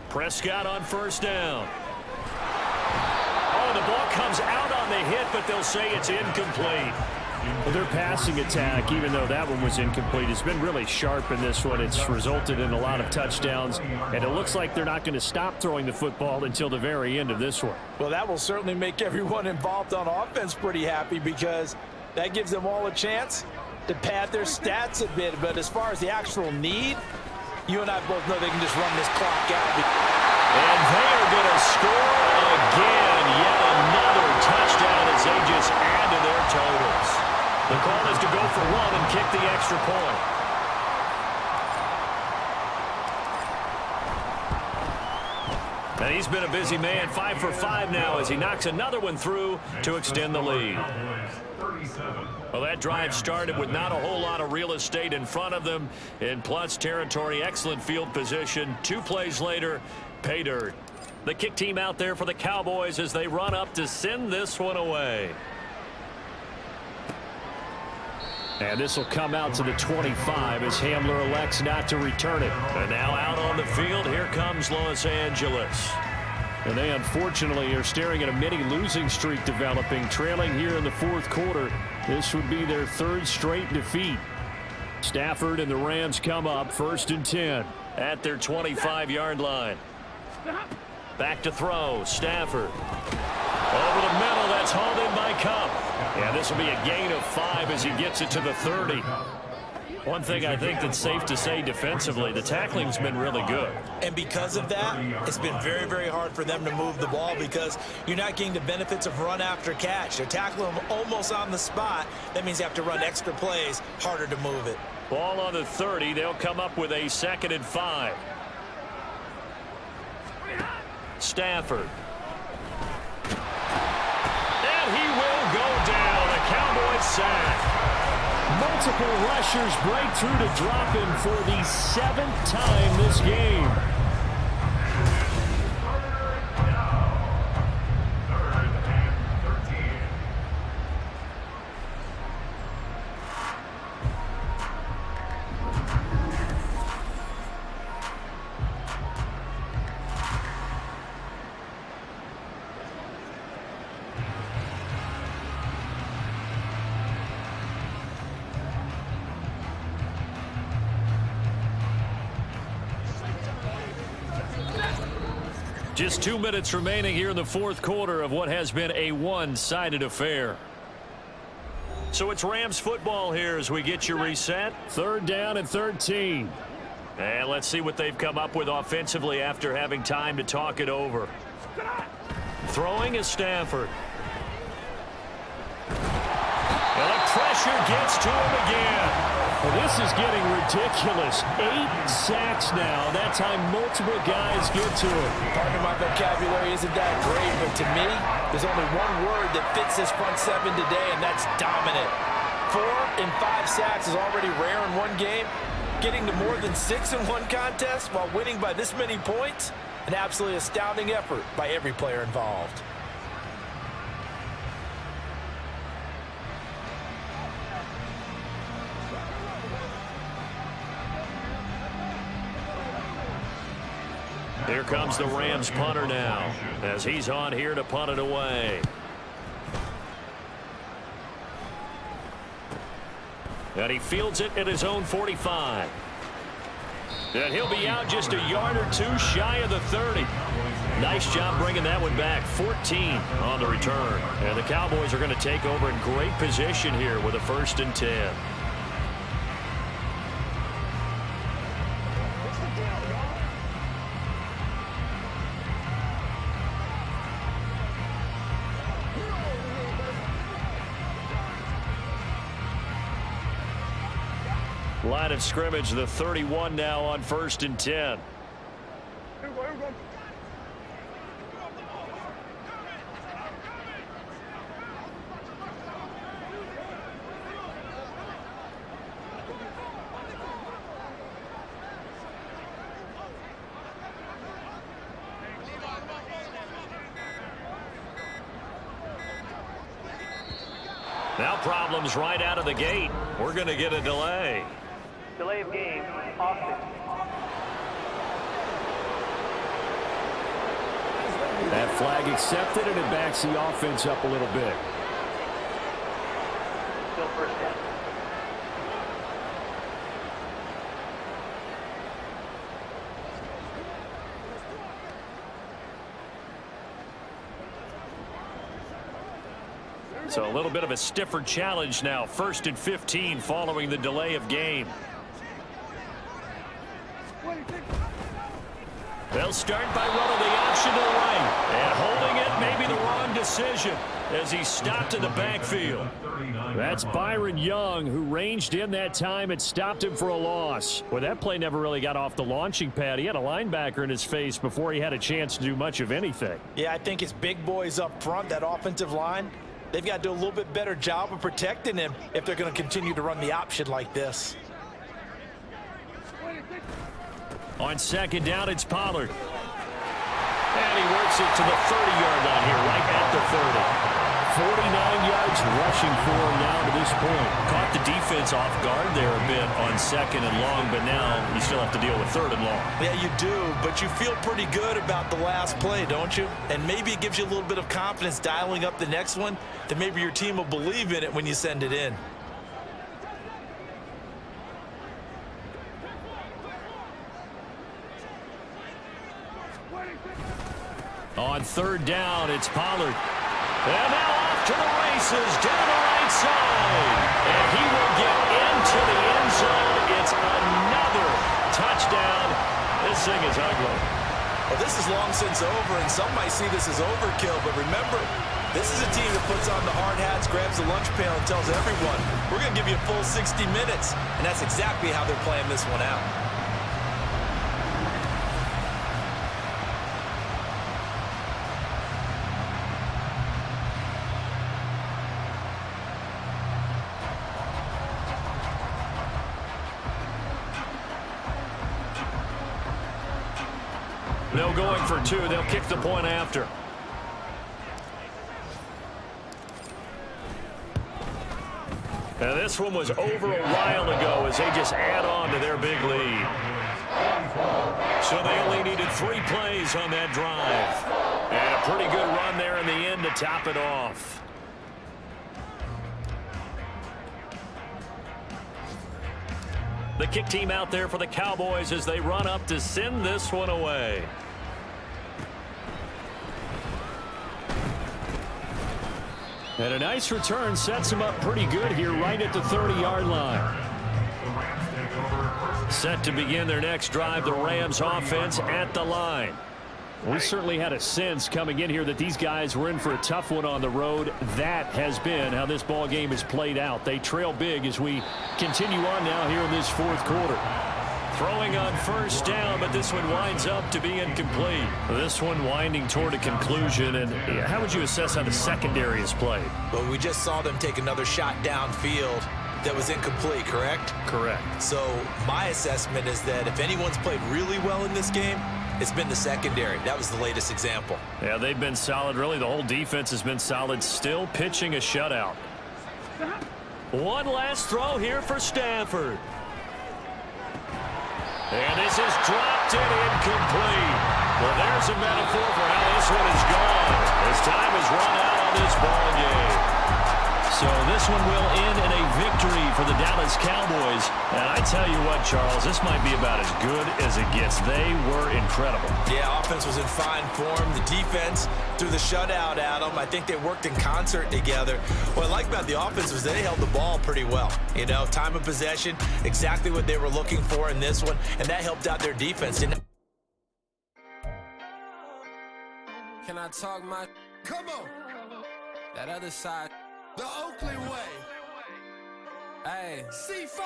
Prescott on 1st down. Oh, the ball comes out on the hit, but they'll say it's incomplete. Well, their passing attack, even though that one was incomplete, has been really sharp in this one. It's resulted in a lot of touchdowns, and it looks like they're not going to stop throwing the football until the very end of this one. Well, that will certainly make everyone involved on offense pretty happy because that gives them all a chance to pad their stats a bit. But as far as the actual need, you and I both know they can just run this clock out. And they are going to score again. Yet another touchdown as they just add to their totals. The call is to go for 1 and kick the extra point. And he's been a busy man, 5 for 5 now as he knocks another one through to extend the lead. Well, that drive started with not a whole lot of real estate in front of them in plus territory. Excellent field position. 2 plays later, pay dirt. The kick team out there for the Cowboys as they run up to send this one away. And this will come out to the 25 as Hamler elects not to return it. And now out on the field, here comes Los Angeles. And they unfortunately are staring at a mini losing streak developing, trailing here in the 4th quarter. This would be their 3rd straight defeat. Stafford and the Rams come up 1st and 10. At their 25-yard line. Back to throw, Stafford. Over the middle, that's hauled in by Cup. Yeah, this will be a gain of 5 as he gets it to the 30. One thing I think that's safe to say defensively, the tackling's been really good. And because of that, it's been very, very hard for them to move the ball because you're not getting the benefits of run after catch. They're tackling them almost on the spot. That means you have to run extra plays, harder to move it. Ball on the 30. They'll come up with a 2nd and 5. Stafford. And he will go down. A Cowboys sack. Multiple rushers break through to drop him for the 7th time this game. Just 2 minutes remaining here in the 4th quarter of what has been a one-sided affair. So it's Rams football here as we get you reset. 3rd down and 13. And let's see what they've come up with offensively after having time to talk it over. Throwing is Stafford. And the pressure gets to him again. Well, this is getting ridiculous. 8 sacks now. That time multiple guys get to him. Pardon my vocabulary isn't that great, but to me, there's only one word that fits this front 7 today, and that's dominant. 4 and 5 sacks is already rare in one game. Getting to more than 6 in one contest while winning by this many points, an absolutely astounding effort by every player involved. Here comes the Rams punter now as he's on here to punt it away. And he fields it at his own 45. And he'll be out just a yard or 2 shy of the 30. Nice job bringing that one back. 14 on the return. And the Cowboys are going to take over in great position here with a 1st and 10. Line of scrimmage, the 31 now on 1st and 10. Now problems right out of the gate. We're going to get a delay. Delay of game, Austin. That flag accepted, and it backs the offense up a little bit. Still 1st down. So a little bit of a stiffer challenge now. 1st and 15 following the delay of game. They'll start by running the option to the right. And holding it, maybe the wrong decision as he stopped in the backfield. That's Byron Young, who ranged in that time and stopped him for a loss. Well, that play never really got off the launching pad. He had a linebacker in his face before he had a chance to do much of anything. Yeah, I think it's big boys up front, that offensive line. They've got to do a little bit better job of protecting him if they're going to continue to run the option like this. On 2nd down, it's Pollard. And he works it to the 30-yard line here, right at the 30. 49 yards rushing for him now to this point. Caught the defense off guard there a bit on 2nd and long, but now you still have to deal with 3rd and long. Yeah, you do, but you feel pretty good about the last play, don't you? And maybe it gives you a little bit of confidence dialing up the next one, that maybe your team will believe in it when you send it in. On 3rd down, it's Pollard. And now off to the races, down the right side. And he will get into the end zone. It's another touchdown. This thing is ugly. Well, this is long since over, and some might see this as overkill, but remember, this is a team that puts on the hard hats, grabs the lunch pail, and tells everyone, we're going to give you a full 60 minutes. And that's exactly how they're playing this one out. No going for two. They'll kick the point after. Now this one was over a while ago as they just add on to their big lead. So they only needed 3 plays on that drive. And a pretty good run there in the end to top it off. The kick team out there for the Cowboys as they run up to send this one away. And a nice return sets them up pretty good here right at the 30-yard line. Set to begin their next drive, the Rams offense at the line. We certainly had a sense coming in here that these guys were in for a tough one on the road. That has been how this ball game has played out. They trail big as we continue on now here in this fourth quarter. Throwing on first down, but this one winds up to be incomplete. This one winding toward a conclusion. And how would you assess how the secondary has played? Well, we just saw them take another shot downfield that was incomplete, correct? Correct. So my assessment is that if anyone's played really well in this game, it's been the secondary. That was the latest example. Yeah, they've been solid. Really, the whole defense has been solid. Still pitching a shutout. One last throw here for Stafford. And this is dropped and incomplete. Well, there's a metaphor for how this one is gone. As time has run out on this ball game. So this one will end in a victory for the Dallas Cowboys. And I tell you what, Charles, this might be about as good as it gets. They were incredible. Yeah, offense was in fine form. The defense threw the shutout at them. I think they worked in concert together. What I like about the offense was they held the ball pretty well. You know, time of possession, exactly what they were looking for in this one, and that helped out their defense. Can I talk my... Come on! That other side... The Oakley way. Hey, C5.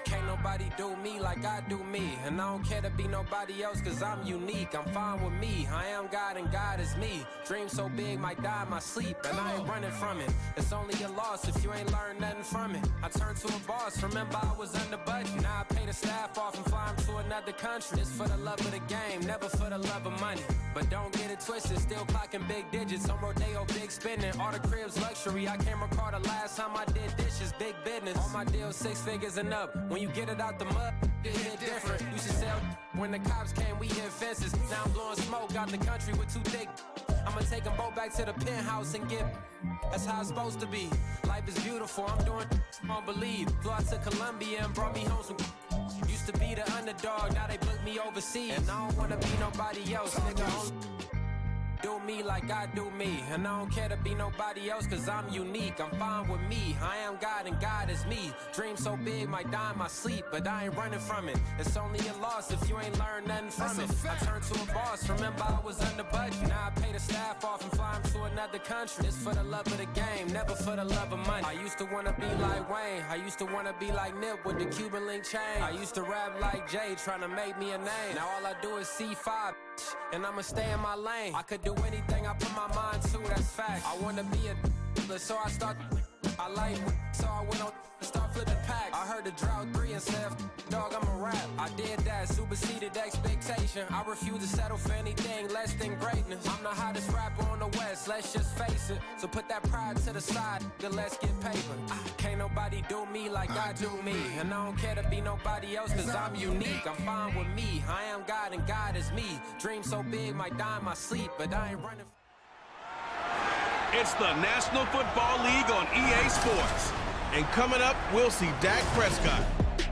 Can't nobody do me like I do me. And I don't care to be nobody else cause I'm unique. I'm fine with me. I am God and God is me. Dream so big might die in my sleep. And I ain't running from it. It's only a loss if you ain't learned nothing from it. I turned to a boss. Remember I was under budget. Now I pay the staff off and fly them to another country. It's for the love of the game, never for the love of money. But don't get it twisted. Still clocking big digits. On Rodeo, big spending. All the cribs luxury. I can't recall the last time I did dishes. Big business. All my deals 6 figures and up. When you get it out the mud, it hit different. Used to sell when the cops came, we hit fences. Now I'm blowing smoke out the country with 2 thick. I'ma take them both back to the penthouse and get. That's how it's supposed to be. Life is beautiful. I'm doing I don't believe. Flew out to Colombia and brought me home some. Used to be the underdog, now they booked me overseas. And I don't wanna be nobody else, nigga. Do me like I do me. And I don't care to be nobody else cause I'm unique. I'm fine with me. I am God and God is me. Dream so big might die in my sleep, but I ain't running from it. It's only a loss if you ain't learned nothing from it. I turned to a boss. Remember I was under budget. Now I pay the staff off and fly them to another country. It's for the love of the game, never for the love of money. I used to wanna be like Wayne. I used to wanna be like Nip with the Cuban link chain. I used to rap like Jay, trying to make me a name. Now all I do is C5, and I'ma stay in my lane. I could do anything I put my mind to, that's fact. I wanna be a so I start. I like so I went on and start flipping packs. I heard the drought 3 and said, dog, I'm a rap. I did that, superseded expectation. I refuse to settle for anything less than greatness. I'm the hottest rapper on the West, let's just face it. So put that pride to the side, then let's get paper. Can't nobody do me like I do me. And I don't care to be nobody else cause I'm unique. I'm fine with me. I am God and God is me. Dream so big might die in my sleep, but I ain't running. It's the National Football League on EA Sports. And coming up, we'll see Dak Prescott.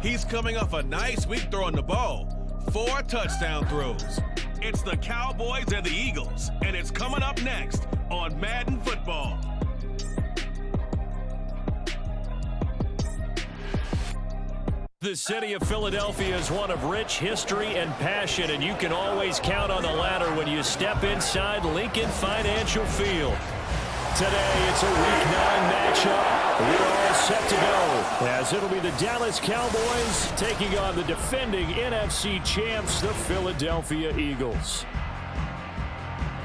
He's coming off a nice week throwing the ball. 4 touchdown throws. It's the Cowboys and the Eagles, and it's coming up next on Madden Football. The city of Philadelphia is one of rich history and passion, and you can always count on the latter when you step inside Lincoln Financial Field. Today, it's a Week 9 matchup. We're all set to go, as it'll be the Dallas Cowboys taking on the defending NFC champs, the Philadelphia Eagles.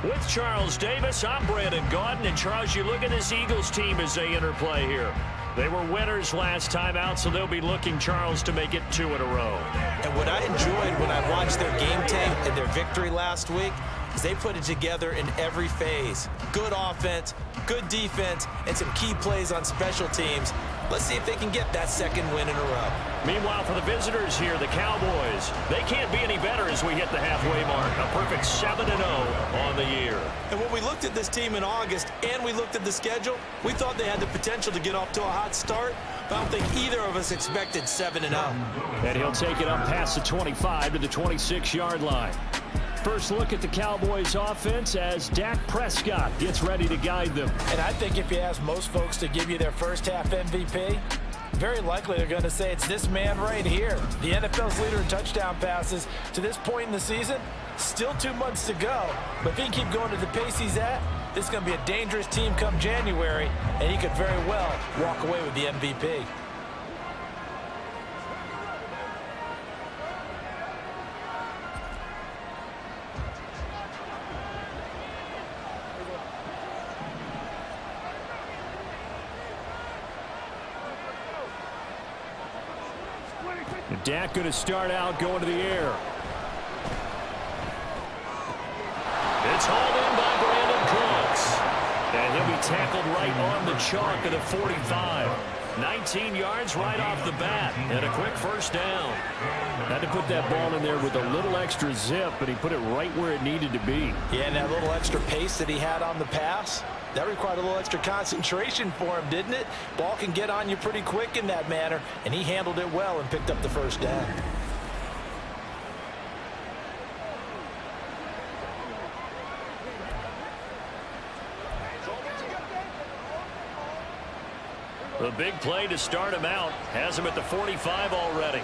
With Charles Davis, I'm Brandon Gaudin, and Charles, you look at this Eagles team as they interplay here. They were winners last time out, so they'll be looking, Charles, to make it 2 in a row. And what I enjoyed when I watched their game tape and their victory last week is they put it together in every phase. Good offense, good defense, and some key plays on special teams. Let's see if they can get that second win in a row. Meanwhile, for the visitors here, the Cowboys, they can't be any better as we hit the halfway mark. A perfect 7-0 on the year. And when we looked at this team in August and we looked at the schedule, we thought they had the potential to get off to a hot start. But I don't think either of us expected 7-0. And he'll take it up past the 25 to the 26-yard line. First look at the Cowboys offense as Dak Prescott gets ready to guide them. And I think if you ask most folks to give you their first half MVP, very likely they're going to say it's this man right here. The NFL's leader in touchdown passes to this point in the season. Still 2 months to go. But if he can keep going at the pace he's at, this is going to be a dangerous team come January, and he could very well walk away with the MVP. Dak going to start out going to the air. It's hauled in by Brandon Cooks. And he'll be tackled right on the chalk of the 45. 19 yards right off the bat. And a quick first down. Had to put that ball in there with a little extra zip, but he put it right where it needed to be. Yeah, and that little extra pace that he had on the pass, that required a little extra concentration for him, didn't it? Ball can get on you pretty quick in that manner, and he handled it well and picked up the first down. The big play to start him out has him at the 45 already.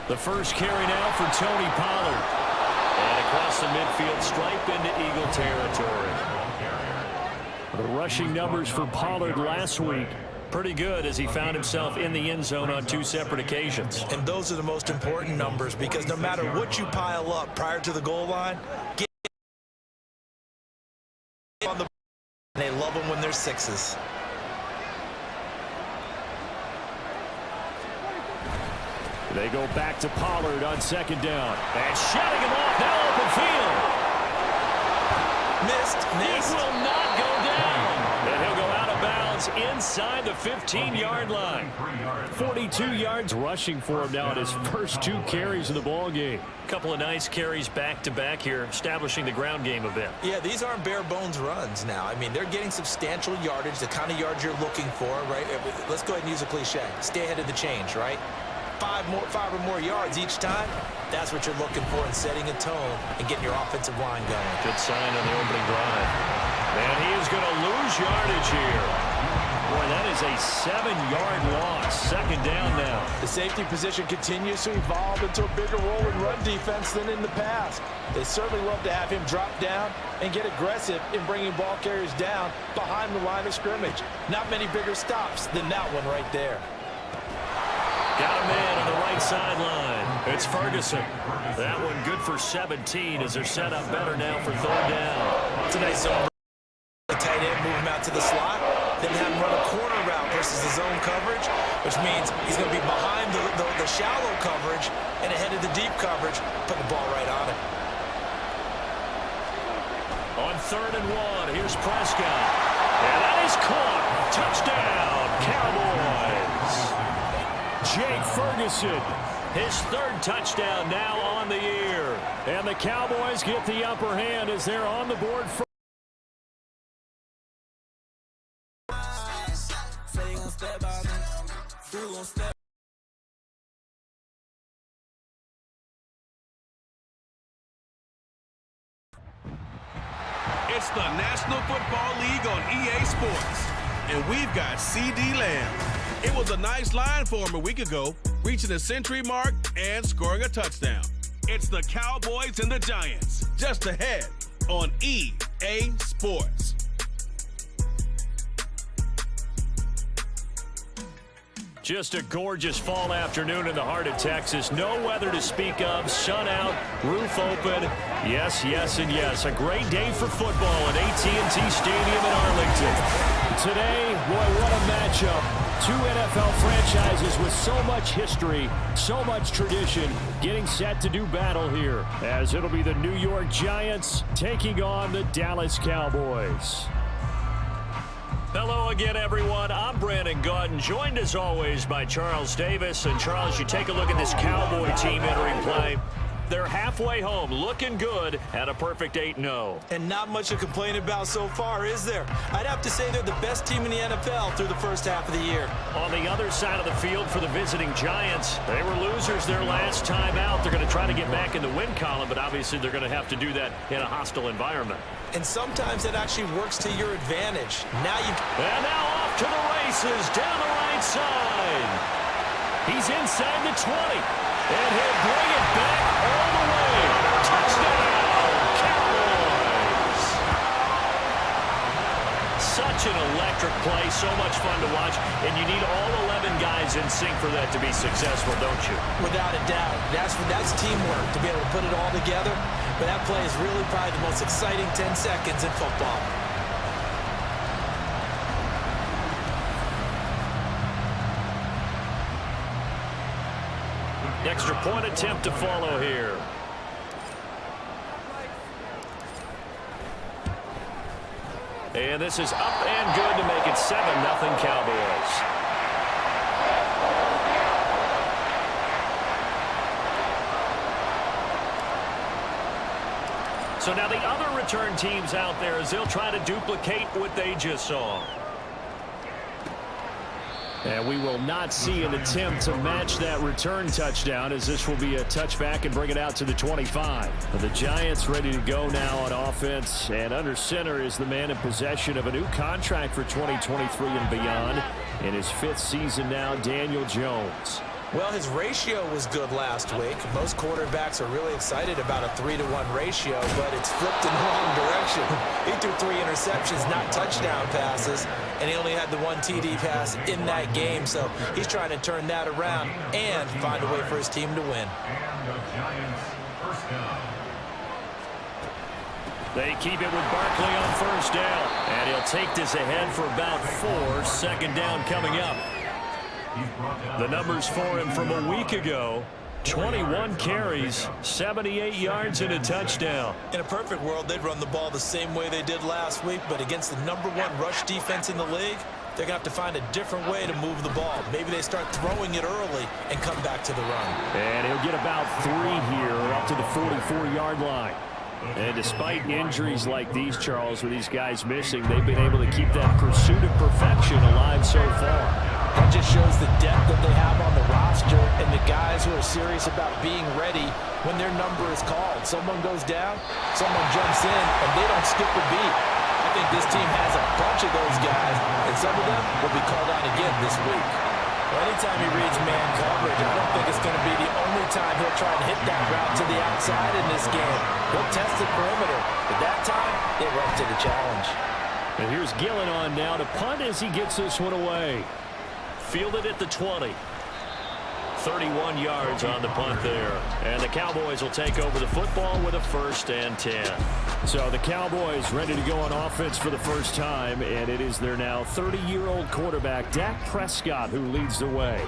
The first carry now for Tony Pollard. And across the midfield stripe into Eagle territory. The rushing numbers for Pollard last week, pretty good as he found himself in the end zone on 2 separate occasions. And those are the most important numbers because no matter what you pile up prior to the goal line, get on the and they love them when they're 6s. They go back to Pollard on second down. And shutting him off now open field. Missed. He will not go down. And he'll go out of bounds inside the 15-yard line. 42 yards rushing for him now in his first 2 carries of the ball game. Couple of nice carries back-to-back here, establishing the ground game a bit. Yeah, these aren't bare-bones runs now. I mean, they're getting substantial yardage, the kind of yards you're looking for, right? Let's go ahead and use a cliche. Stay ahead of the change, right? 5 or more yards each time, that's what you're looking for in setting a tone and getting your offensive line going. Good sign on the opening drive. And he is going to lose yardage here. Boy, that is a 7-yard loss. Second down now. The safety position continues to evolve into a bigger role in run defense than in the past. They certainly love to have him drop down and get aggressive in bringing ball carriers down behind the line of scrimmage. Not many bigger stops than that one right there. Got a man on the right sideline. It's Ferguson. That one good for 17 as they're set up better now for third down. It's a nice zone. The tight end, move him out to the slot. Then have him run a corner route versus the zone coverage, which means he's going to be behind the shallow coverage and ahead of the deep coverage. Put the ball right on it. On 3rd and 1, here's Prescott. And that is caught. Touchdown, Cowboys. Jake Ferguson, his 3rd touchdown now on the year. And the Cowboys get the upper hand as they're on the board first. It's the National Football League on EA Sports. And we've got CD Lamb. It was a nice line for him a week ago, reaching the century mark and scoring a touchdown. It's the Cowboys and the Giants, just ahead on EA Sports. Just a gorgeous fall afternoon in the heart of Texas. No weather to speak of. Sun out, roof open. Yes, yes, and yes. A great day for football at AT&T Stadium in Arlington. Today, boy, what a matchup. Two NFL franchises with so much history, so much tradition, getting set to do battle here, as it'll be the New York Giants taking on the Dallas Cowboys. Hello again, everyone. I'm Brandon Gaudin, joined as always by Charles Davis. And Charles, you take a look at this Cowboy team entering play. They're halfway home, looking good at a perfect 8-0. And not much to complain about so far, is there? I'd have to say they're the best team in the NFL through the first half of the year. On the other side of the field for the visiting Giants, they were losers their last time out. They're going to try to get back in the win column, but obviously they're going to have to do that in a hostile environment. And sometimes that actually works to your advantage. And now off to the races down the right side. He's inside the 20. And he'll bring it back all the way. Touchdown, Cowboys. Such an electric play, so much fun to watch. And you need all 11 guys in sync for that to be successful, don't you? Without a doubt. That's teamwork, to be able to put it all together. But that play is really probably the most exciting 10 seconds in football. Extra point attempt to follow here. And this is up and good to make it 7-0 Cowboys. So now the other return teams out there as they'll try to duplicate what they just saw. And we will not see an attempt to match that return touchdown, as this will be a touchback and bring it out to the 25. But the Giants ready to go now on offense, and under center is the man in possession of a new contract for 2023 and beyond. In his 5th season now, Daniel Jones. Well, his ratio was good last week. Most quarterbacks are really excited about a 3-to-1 ratio, but it's flipped in the wrong direction. He threw 3 interceptions, not touchdown passes, and he only had the 1 TD pass in that game, so he's trying to turn that around and find a way for his team to win. They keep it with Barkley on first down, and he'll take this ahead for about 4. Second down coming up. The numbers for him from a week ago: 21 carries, 78 yards, and a touchdown. In a perfect world, they'd run the ball the same way they did last week, but against the #1 rush defense in the league, they're going to have to find a different way to move the ball. Maybe they start throwing it early and come back to the run. And he'll get about 3 here, up to the 44-yard line. And despite injuries like these, Charles, with these guys missing, they've been able to keep that pursuit of perfection alive so far. That just shows the depth that they have on the roster and the guys who are serious about being ready when their number is called. Someone goes down, someone jumps in, and they don't skip a beat. I think this team has a bunch of those guys, and some of them will be called out again this week. Well, anytime he reads man coverage, I don't think it's going to be the only time he'll try and hit that route to the outside in this game. He'll test the perimeter, but that time, they were up to the challenge. And here's Gillen on now to punt as he gets this one away. Fielded at the 20. 31 yards on the punt there. And the Cowboys will take over the football with a 1st and 10. So the Cowboys ready to go on offense for the first time, and it is their now 30-year-old quarterback, Dak Prescott, who leads the way.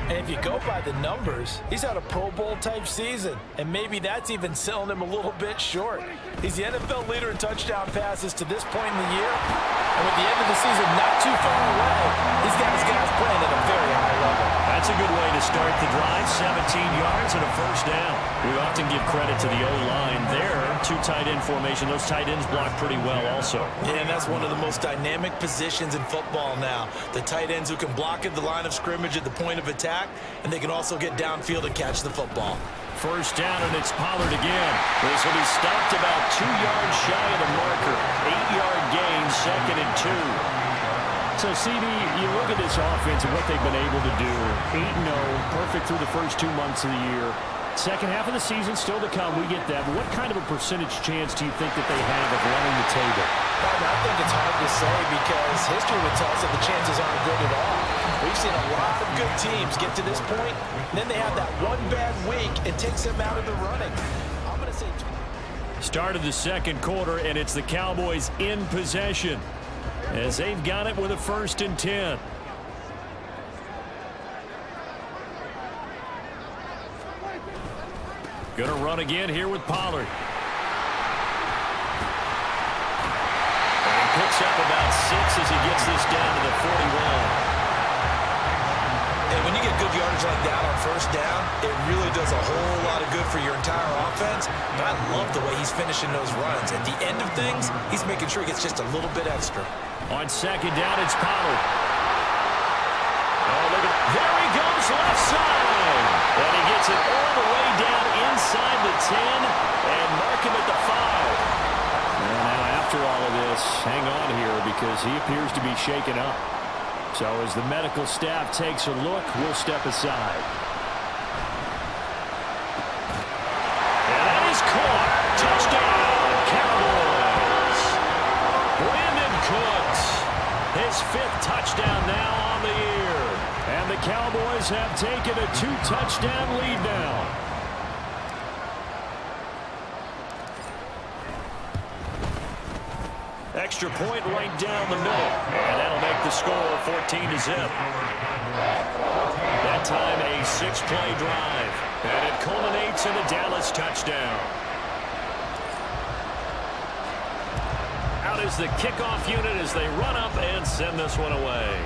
And if you go by the numbers, he's had a Pro Bowl-type season, and maybe that's even selling him a little bit short. He's the NFL leader in touchdown passes to this point in the year, and with the end of the season not too far away, he's got his guys playing at a very high level. That's a good way to start the drive. 17 yards and a 1st down. We often give credit to the O-line there. 2 tight end formation. Those tight ends block pretty well also. Yeah, and that's one of the most dynamic positions in football now. The tight ends who can block at the line of scrimmage at the point of attack, and they can also get downfield and catch the football. 1st down, and it's Pollard again. This will be stopped about 2 yards shy of the marker. 2. So, CD, you look at this offense and what they've been able to do. 8-0, perfect through the first 2 months of the year. Second half of the season still to come. We get that. But what kind of a percentage chance do you think that they have of running the table? I think it's hard to say because history would tell us that the chances aren't good at all. We've seen a lot of good teams get to this point, and then they have that one bad week and takes them out of the running. I'm going to say... Start of the second quarter, and it's the Cowboys in possession as they've got it with a 1st and 10. Going to run again here with Pollard. And he picks up about 6 as he gets this down to the 41. And when you get good yardage like that on 1st down, it really does a whole lot of good for your entire offense. But I love the way he's finishing those runs. At the end of things, he's making sure he gets just a little bit extra. On 2nd down, it's Pollard. Oh, look at, there he goes, left side. And he gets it all the way down inside the 10 and mark him at the 5. And now after all of this, hang on here because he appears to be shaken up. So as the medical staff takes a look, we'll step aside. And that is caught. Touchdown, Cowboys. Brandon Cooks, his 5th touchdown now on the year. And the Cowboys have taken a 2-touchdown lead now. Extra point right down the middle. And that'll make the score 14-0. That time a 6-play drive. And it culminates in a Dallas touchdown. Out is the kickoff unit as they run up and send this one away.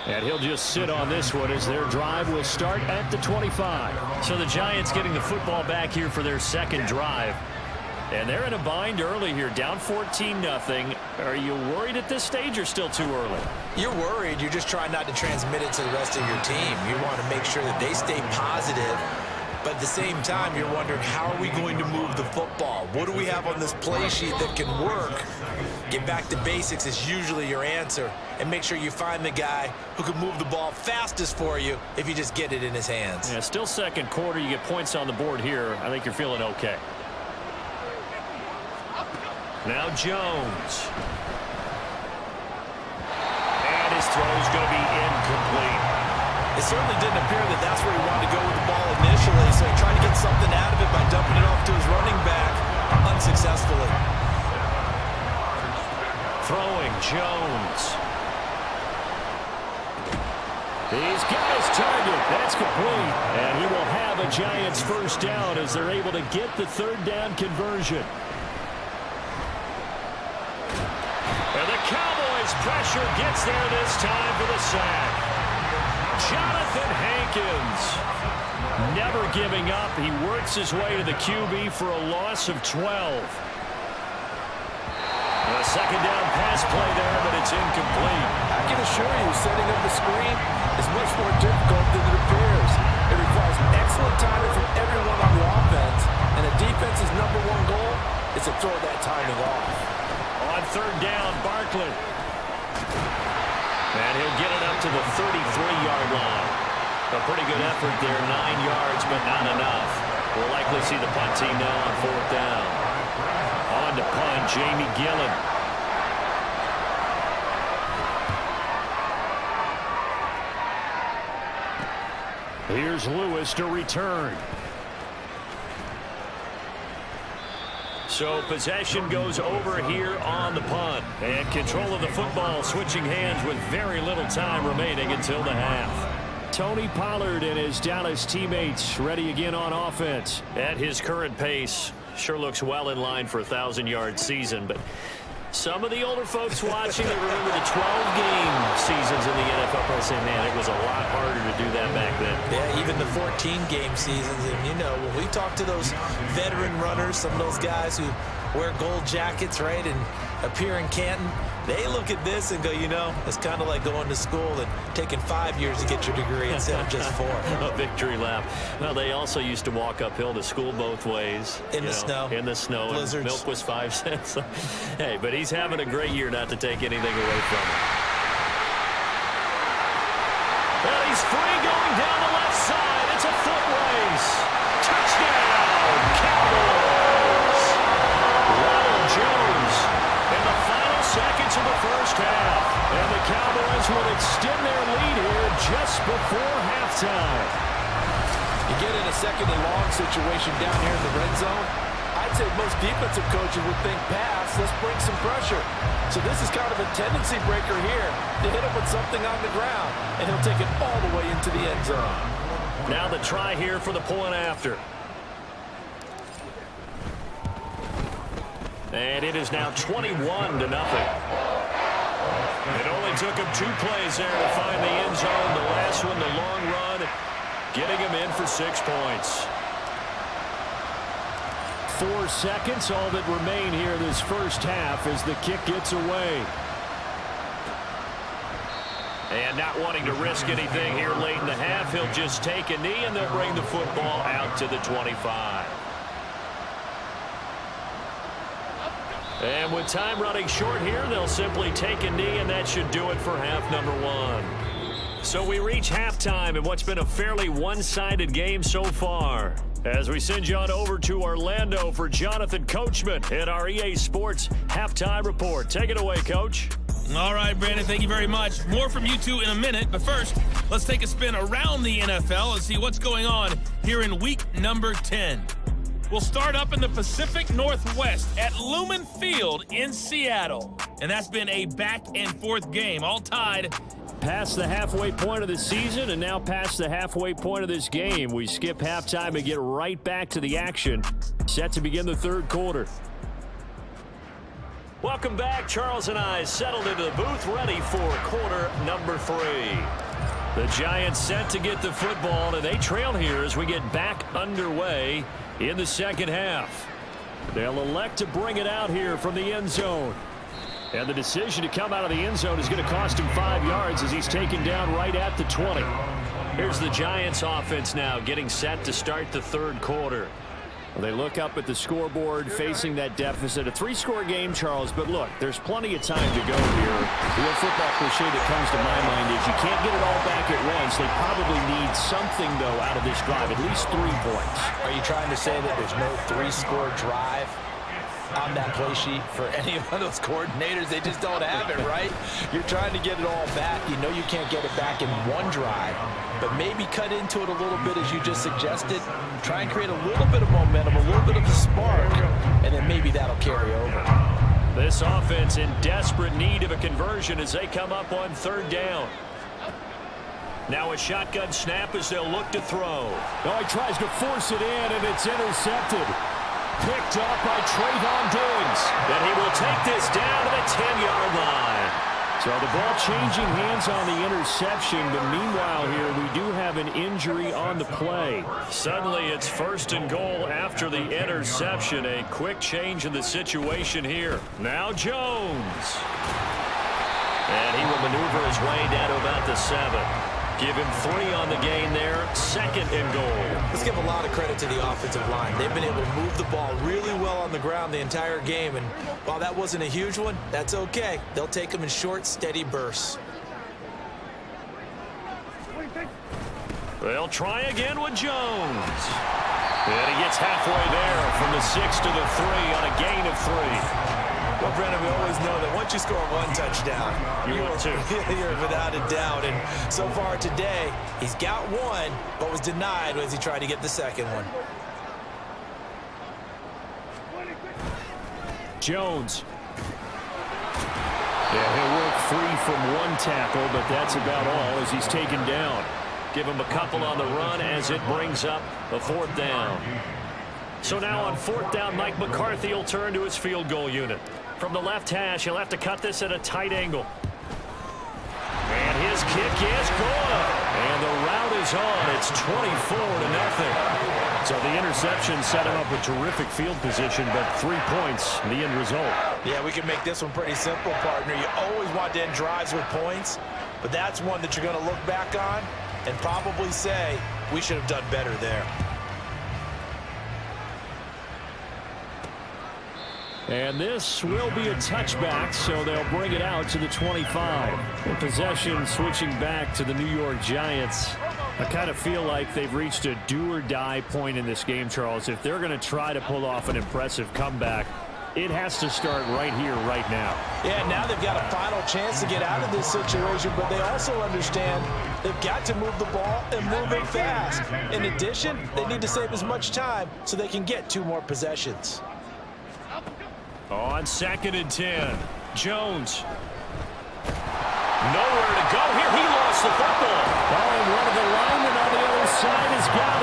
And he'll just sit on this one as their drive will start at the 25. So the Giants getting the football back here for their 2nd drive. And they're in a bind early here, down 14-0. Are you worried at this stage or still too early? You're worried. You're just trying not to transmit it to the rest of your team. You want to make sure that they stay positive. But at the same time, you're wondering, how are we going to move the football? What do we have on this play sheet that can work? Get back to basics is usually your answer. And make sure you find the guy who can move the ball fastest for you if you just get it in his hands. Yeah, still second quarter. You get points on the board here. I think you're feeling okay. Now Jones. And his throw is going to be incomplete. It certainly didn't appear that that's where he wanted to go with the ball initially, so he tried to get something out of it by dumping it off to his running back unsuccessfully. Throwing Jones. He's got his target. That's complete. And he will have a Giants 1st down as they're able to get the 3rd down conversion. And the Cowboys pressure gets there this time for the sack. Jonathan Hankins never giving up. He works his way to the QB for a loss of 12. A 2nd down pass play there, but it's incomplete. I can assure you, setting up the screen is much more difficult than it appears. It requires excellent timing from everyone on the offense, and the defense's #1 goal is to throw that timing off. On 3rd down, Barkley. And he'll get it up to the 33-yard line. A pretty good effort there, 9 yards, but not enough. We'll likely see the punt team now on 4th down. On to punt, Jamie Gillen. Here's Lewis to return. So possession goes over here on the punt. And control of the football switching hands with very little time remaining until the half. Tony Pollard and his Dallas teammates ready again on offense. At his current pace, sure looks well in line for a 1,000-yard season. But some of the older folks watching, they remember the 12-game seasons in the NFL. Probably say, man, it was a lot harder to do that back then. Yeah, even the 14-game seasons. And, you know, when we talk to those veteran runners, some of those guys who wear gold jackets, right, and appear in Canton, They look at this and go, you know, it's kind of like going to school and taking 5 years to get your degree instead of just 4. A victory lap. Well, they also used to walk uphill to school both ways. In the snow. In the snow. Blizzards. Milk was 5 cents. Hey, but he's having a great year, not to take anything away from him. Well, he's free going down the left side. It's a foot race. Touchdown, Cowboys. Ronald Jones in the final seconds of the first half. And the Cowboys will extend their lead here just before halftime. You get in a second and long situation down here in the red zone, I'd say most defensive coaches would think pass, let's bring some pressure. So this is kind of a tendency breaker here to hit him with something on the ground, and he'll take it all the way into the end zone. Now the try here for the point after. And it is now 21-0. It only took him 2 plays there to find the end zone. The last one, the long run, getting him in for 6 points. 4 seconds, all that remain here this first half as the kick gets away. And not wanting to risk anything here late in the half, he'll just take a knee and they'll bring the football out to the 25. And with time running short here, they'll simply take a knee, and that should do it for half number 1. So we reach halftime in what's been a fairly one-sided game so far. As we send you on over to Orlando for Jonathan Coachman at our EA Sports Halftime Report. Take it away, Coach. All right, Brandon, thank you very much. More from you two in a minute, but first, let's take a spin around the NFL and see what's going on here in week number 10. We'll start up in the Pacific Northwest at Lumen Field in Seattle. And that's been a back-and-forth game, all tied. Past the halfway point of the season and now past the halfway point of this game. We skip halftime and get right back to the action. Set to begin the third quarter. Welcome back. Charles and I settled into the booth, ready for quarter number 3. The Giants set to get the football, and they trail here as we get back underway in the second half. They'll elect to bring it out here from the end zone. And the decision to come out of the end zone is going to cost him 5 yards as he's taken down right at the 20. Here's the Giants offense now getting set to start the third quarter. Well, they look up at the scoreboard facing that deficit. A 3-score game, Charles, but look, there's plenty of time to go here. The real football cliche that comes to my mind is you can't get it all back at once. They probably need something, though, out of this drive, at least 3 points. Are you trying to say that there's no 3-score drive on that play sheet for any of those coordinators? They just don't have it, right? You're trying to get it all back. You know you can't get it back in one drive, but maybe cut into it a little bit as you just suggested. Try and create a little bit of momentum, a little bit of a spark, and then maybe that'll carry over. This offense in desperate need of a conversion as they come up on third down. Now a shotgun snap as they'll look to throw. Oh, he tries to force it in, and it's intercepted. Picked up by Trayvon Diggs. And he will take this down to the 10-yard line. So the ball changing hands on the interception, but meanwhile here we do have an injury on the play. Suddenly it's first and goal after the interception. A quick change in the situation here. Now Jones. And he will maneuver his way down to about the 7. Give him 3 on the gain there. Second and goal. Let's give a lot of credit to the offensive line. They've been able to move the ball really well on the ground the entire game. And while that wasn't a huge one, that's okay. They'll take them in short, steady bursts. They'll try again with Jones. And he gets halfway there from the 6 to the 3 on a gain of 3. Well, Brendan, we always know that once you score 1 touchdown, you're without a doubt. And so far today, he's got 1, but was denied as he tried to get the second one. Jones. Yeah, he'll work free from 1 tackle, but that's about all as he's taken down. Give him a couple on the run as it brings up a 4th down. So now on 4th down, Mike McCarthy will turn to his field goal unit. From the left hash, he'll have to cut this at a tight angle. And his kick is good. And the route is on. It's 24-0. So the interception set him up with terrific field position, but 3 points, the end result. Yeah, we can make this one pretty simple, partner. You always want to end drives with points, but that's one that you're going to look back on and probably say, we should have done better there. And this will be a touchback, so they'll bring it out to the 25. The possession switching back to the New York Giants. I kind of feel like they've reached a do-or-die point in this game, Charles. If they're going to try to pull off an impressive comeback, it has to start right here, right now. Yeah, now they've got a final chance to get out of this situation, but they also understand they've got to move the ball and move it fast. In addition, they need to save as much time so they can get 2 more possessions. On 2nd and 10, Jones. Nowhere to go here. He lost the football. Oh, and one of the linemen on the other side has got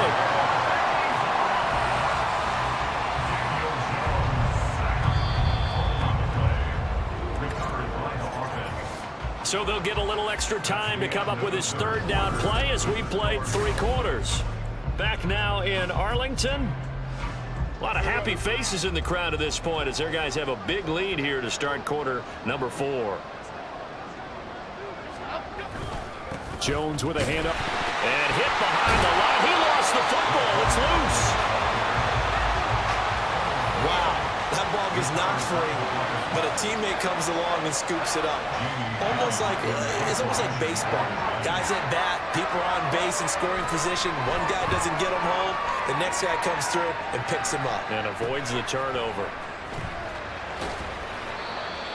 it. So they'll get a little extra time to come up with his 3rd down play as we played 3 quarters. Back now in Arlington. A lot of happy faces in the crowd at this point as their guys have a big lead here to start quarter number 4. Jones with a hand up. And hit behind the line. He lost the football. It's loose. Wow, that ball gets knocked free, but a teammate comes along and scoops it up. It's almost like baseball. Guys at bat, people are on base in scoring position. One guy doesn't get him home. The next guy comes through and picks him up. And avoids the turnover.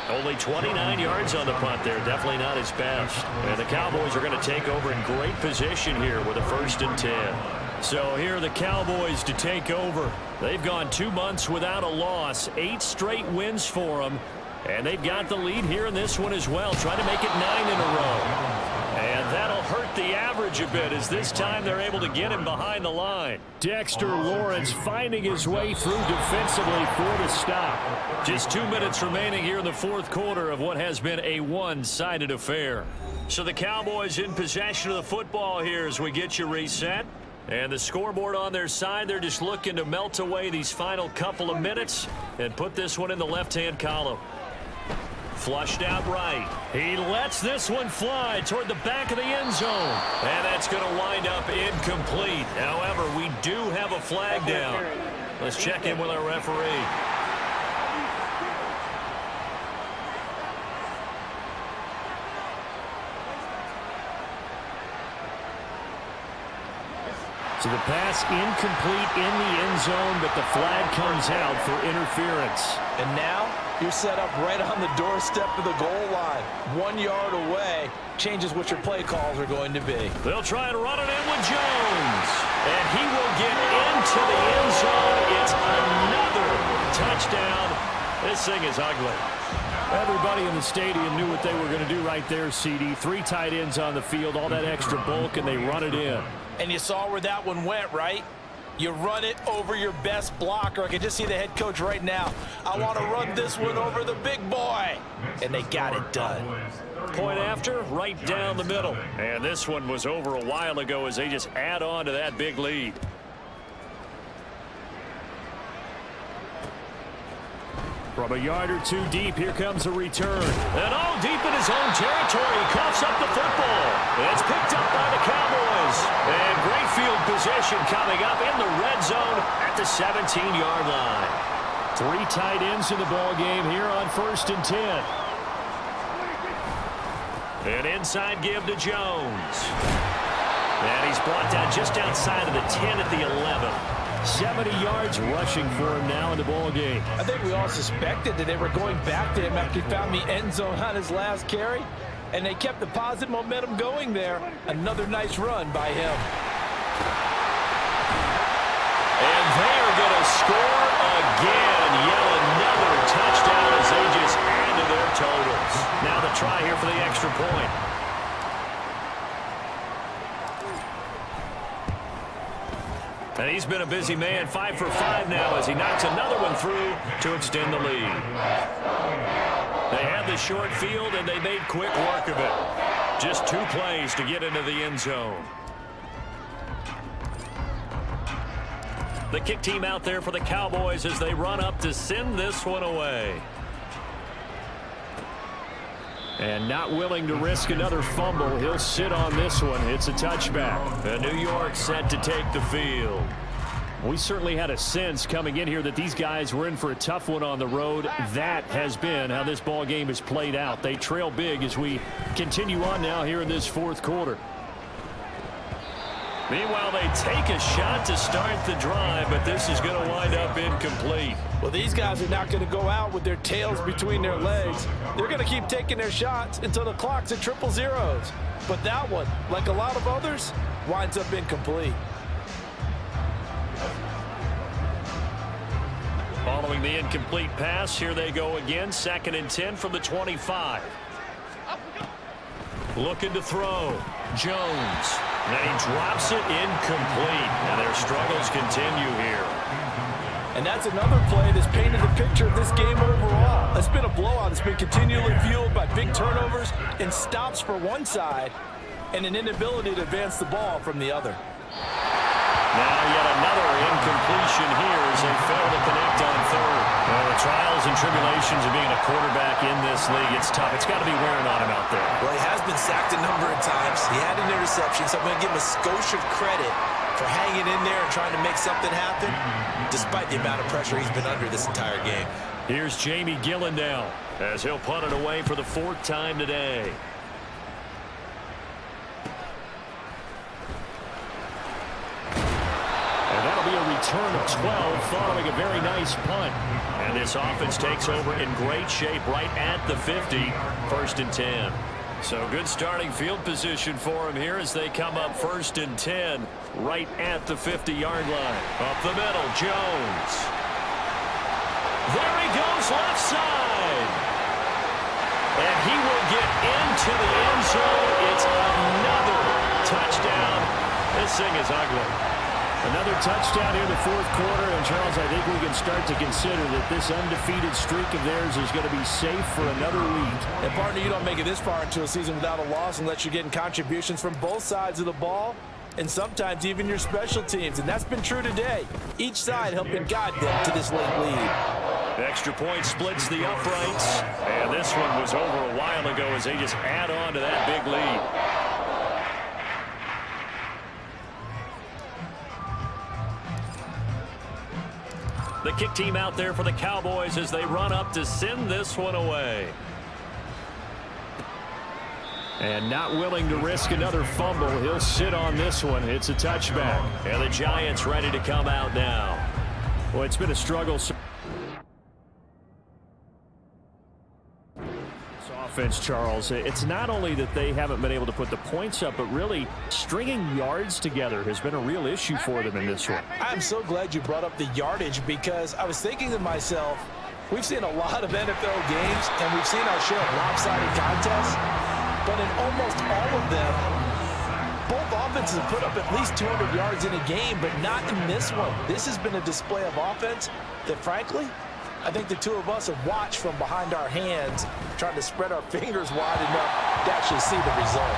Only 29 yards on the punt there. Definitely not his best. And the Cowboys are going to take over in great position here with a 1st and 10. So here are the Cowboys to take over. They've gone 2 months without a loss. 8 straight wins for them. And they've got the lead here in this one as well. Trying to make it 9 in a row. And that'll hurt the average a bit as this time they're able to get him behind the line. Dexter Lawrence finding his way through defensively for the stop. Just 2 minutes remaining here in the 4th quarter of what has been a one-sided affair. So the Cowboys in possession of the football here as we get you reset. And the scoreboard on their side, they're just looking to melt away these final couple of minutes and put this one in the left-hand column. Flushed out right. He lets this one fly toward the back of the end zone. And that's going to wind up incomplete. However, we do have a flag down. Let's check in with our referee. So the pass incomplete in the end zone, but the flag comes out for interference. And now you're set up right on the doorstep of the goal line. 1 yard away changes what your play calls are going to be. They'll try and run it in with Jones. And he will get into the end zone. It's another touchdown. This thing is ugly. Everybody in the stadium knew what they were going to do right there, CD. 3 tight ends on the field, all that extra bulk, and they run it in. And you saw where that one went, right? You run it over your best blocker. I can just see the head coach right now. I want to run this one over the big boy. And they got it done. Point after, right down the middle. And this one was over a while ago as they just add on to that big lead. From a yard or 2 deep, here comes a return. And all deep in his own territory, he coughs up the football. It's picked up by the Cowboys. And great field position coming up in the red zone at the 17-yard line. 3 tight ends in the ball game here on 1st and 10. An inside give to Jones. And he's brought down just outside of the 10 at the 11. 70 yards rushing for him now in the ball game. I think we all suspected that they were going back to him after he found the end zone on his last carry, and they kept the positive momentum going there. Another nice run by him. And they are going to score again. Yell another touchdown as they just add to their totals. Now the try here for the extra point. And he's been a busy man, 5 for 5 now as he knocks another one through to extend the lead. They had the short field, and they made quick work of it. Just 2 plays to get into the end zone. The kick team out there for the Cowboys as they run up to send this one away. And not willing to risk another fumble, he'll sit on this one. It's a touchback. And New York set to take the field. We certainly had a sense coming in here that these guys were in for a tough one on the road. That has been how this ball game has played out. They trail big as we continue on now here in this fourth quarter. Meanwhile, they take a shot to start the drive, but this is going to wind up incomplete. Well, these guys are not going to go out with their tails between their legs. They're going to keep taking their shots until the clock's at triple zeros. But that one, like a lot of others, winds up incomplete. Following the incomplete pass, here they go again. 2nd and 10 from the 25. Looking to throw. Jones. And he drops it incomplete. And their struggles continue here. And that's another play that's painted the picture of this game overall. It's been a blowout. It's been continually fueled by big turnovers and stops for one side and an inability to advance the ball from the other. Now yet another incompletion here as they fail to connect on third. Well, the trials and tribulations of being a quarterback in this league, it's tough. It's got to be wearing on him out there. Well, he has been sacked a number of times. He had an interception, so I'm going to give him a skosh of credit for hanging in there and trying to make something happen, despite the amount of pressure he's been under this entire game. Here's Jamie Gillen now as he'll punt it away for the 4th time today. That'll be a return of 12 following a very nice punt. And this offense takes over in great shape right at the 50. 1st and 10. So good starting field position for them here as they come up 1st and 10 right at the 50-yard line. Up the middle, Jones. There he goes left side. And he will get into the end zone. It's another touchdown. This thing is ugly. Another touchdown here in the 4th quarter, and Charles, I think we can start to consider that this undefeated streak of theirs is going to be safe for another week. And partner, you don't make it this far into a season without a loss unless you're getting contributions from both sides of the ball and sometimes even your special teams, and that's been true today. Each side helping guide them to this late lead. Extra point splits the uprights, and this one was over a while ago as they just add on to that big lead. The kick team out there for the Cowboys as they run up to send this one away. And not willing to risk another fumble, he'll sit on this one. It's a touchback. And the Giants ready to come out now. Well, it's been a struggle. Offense, Charles, it's not only that they haven't been able to put the points up, but really stringing yards together has been a real issue for them in this one. I'm so glad you brought up the yardage because I was thinking to myself, we've seen a lot of NFL games and we've seen our share of lopsided contests, but in almost all of them, both offenses have put up at least 200 yards in a game, but not in this one. This has been a display of offense that, frankly, I think the two of us have watched from behind our hands, trying to spread our fingers wide enough to actually see the result.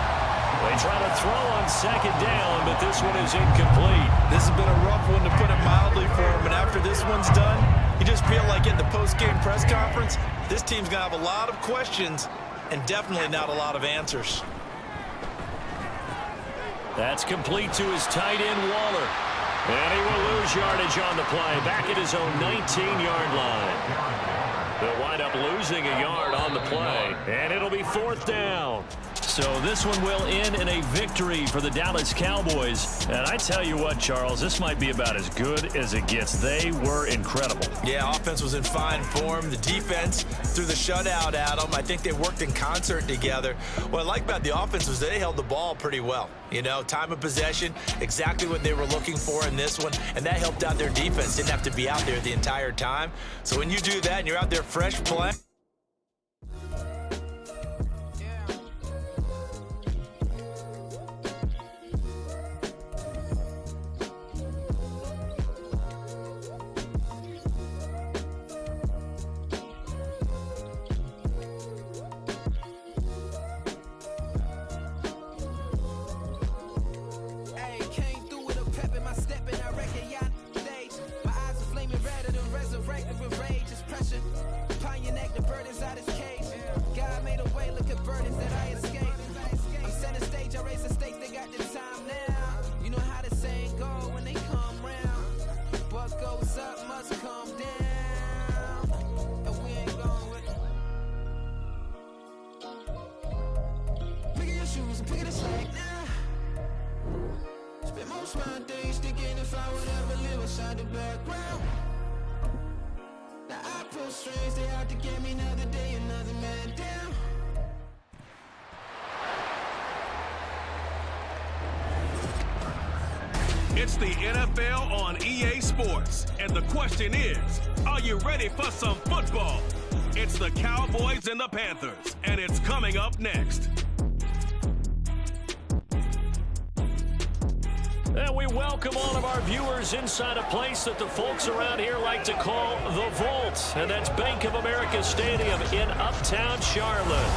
They try to throw on 2nd down, but this one is incomplete. This has been a rough one to put it mildly for him, and after this one's done, you just feel like at the post-game press conference, this team's going to have a lot of questions and definitely not a lot of answers. That's complete to his tight end, Waller. And he will lose yardage on the play, back at his own 19-yard line. They'll wind up losing a yard on the play, and it'll be 4th down. So this one will end in a victory for the Dallas Cowboys. And I tell you what, Charles, this might be about as good as it gets. They were incredible. Yeah, offense was in fine form. The defense threw the shutout at them. I think they worked in concert together. What I like about the offense was they held the ball pretty well. You know, time of possession, exactly what they were looking for in this one, and that helped out their defense. Didn't have to be out there the entire time. So when you do that and you're out there fresh play, out the background. Now I feel strange, they have to give me another day, another man down. It's the NFL on EA Sports, and the question is, are you ready for some football? It's the Cowboys and the Panthers, and it's coming up next. And we welcome all of our viewers inside a place that the folks around here like to call the Vault, and that's Bank of America Stadium in Uptown Charlotte.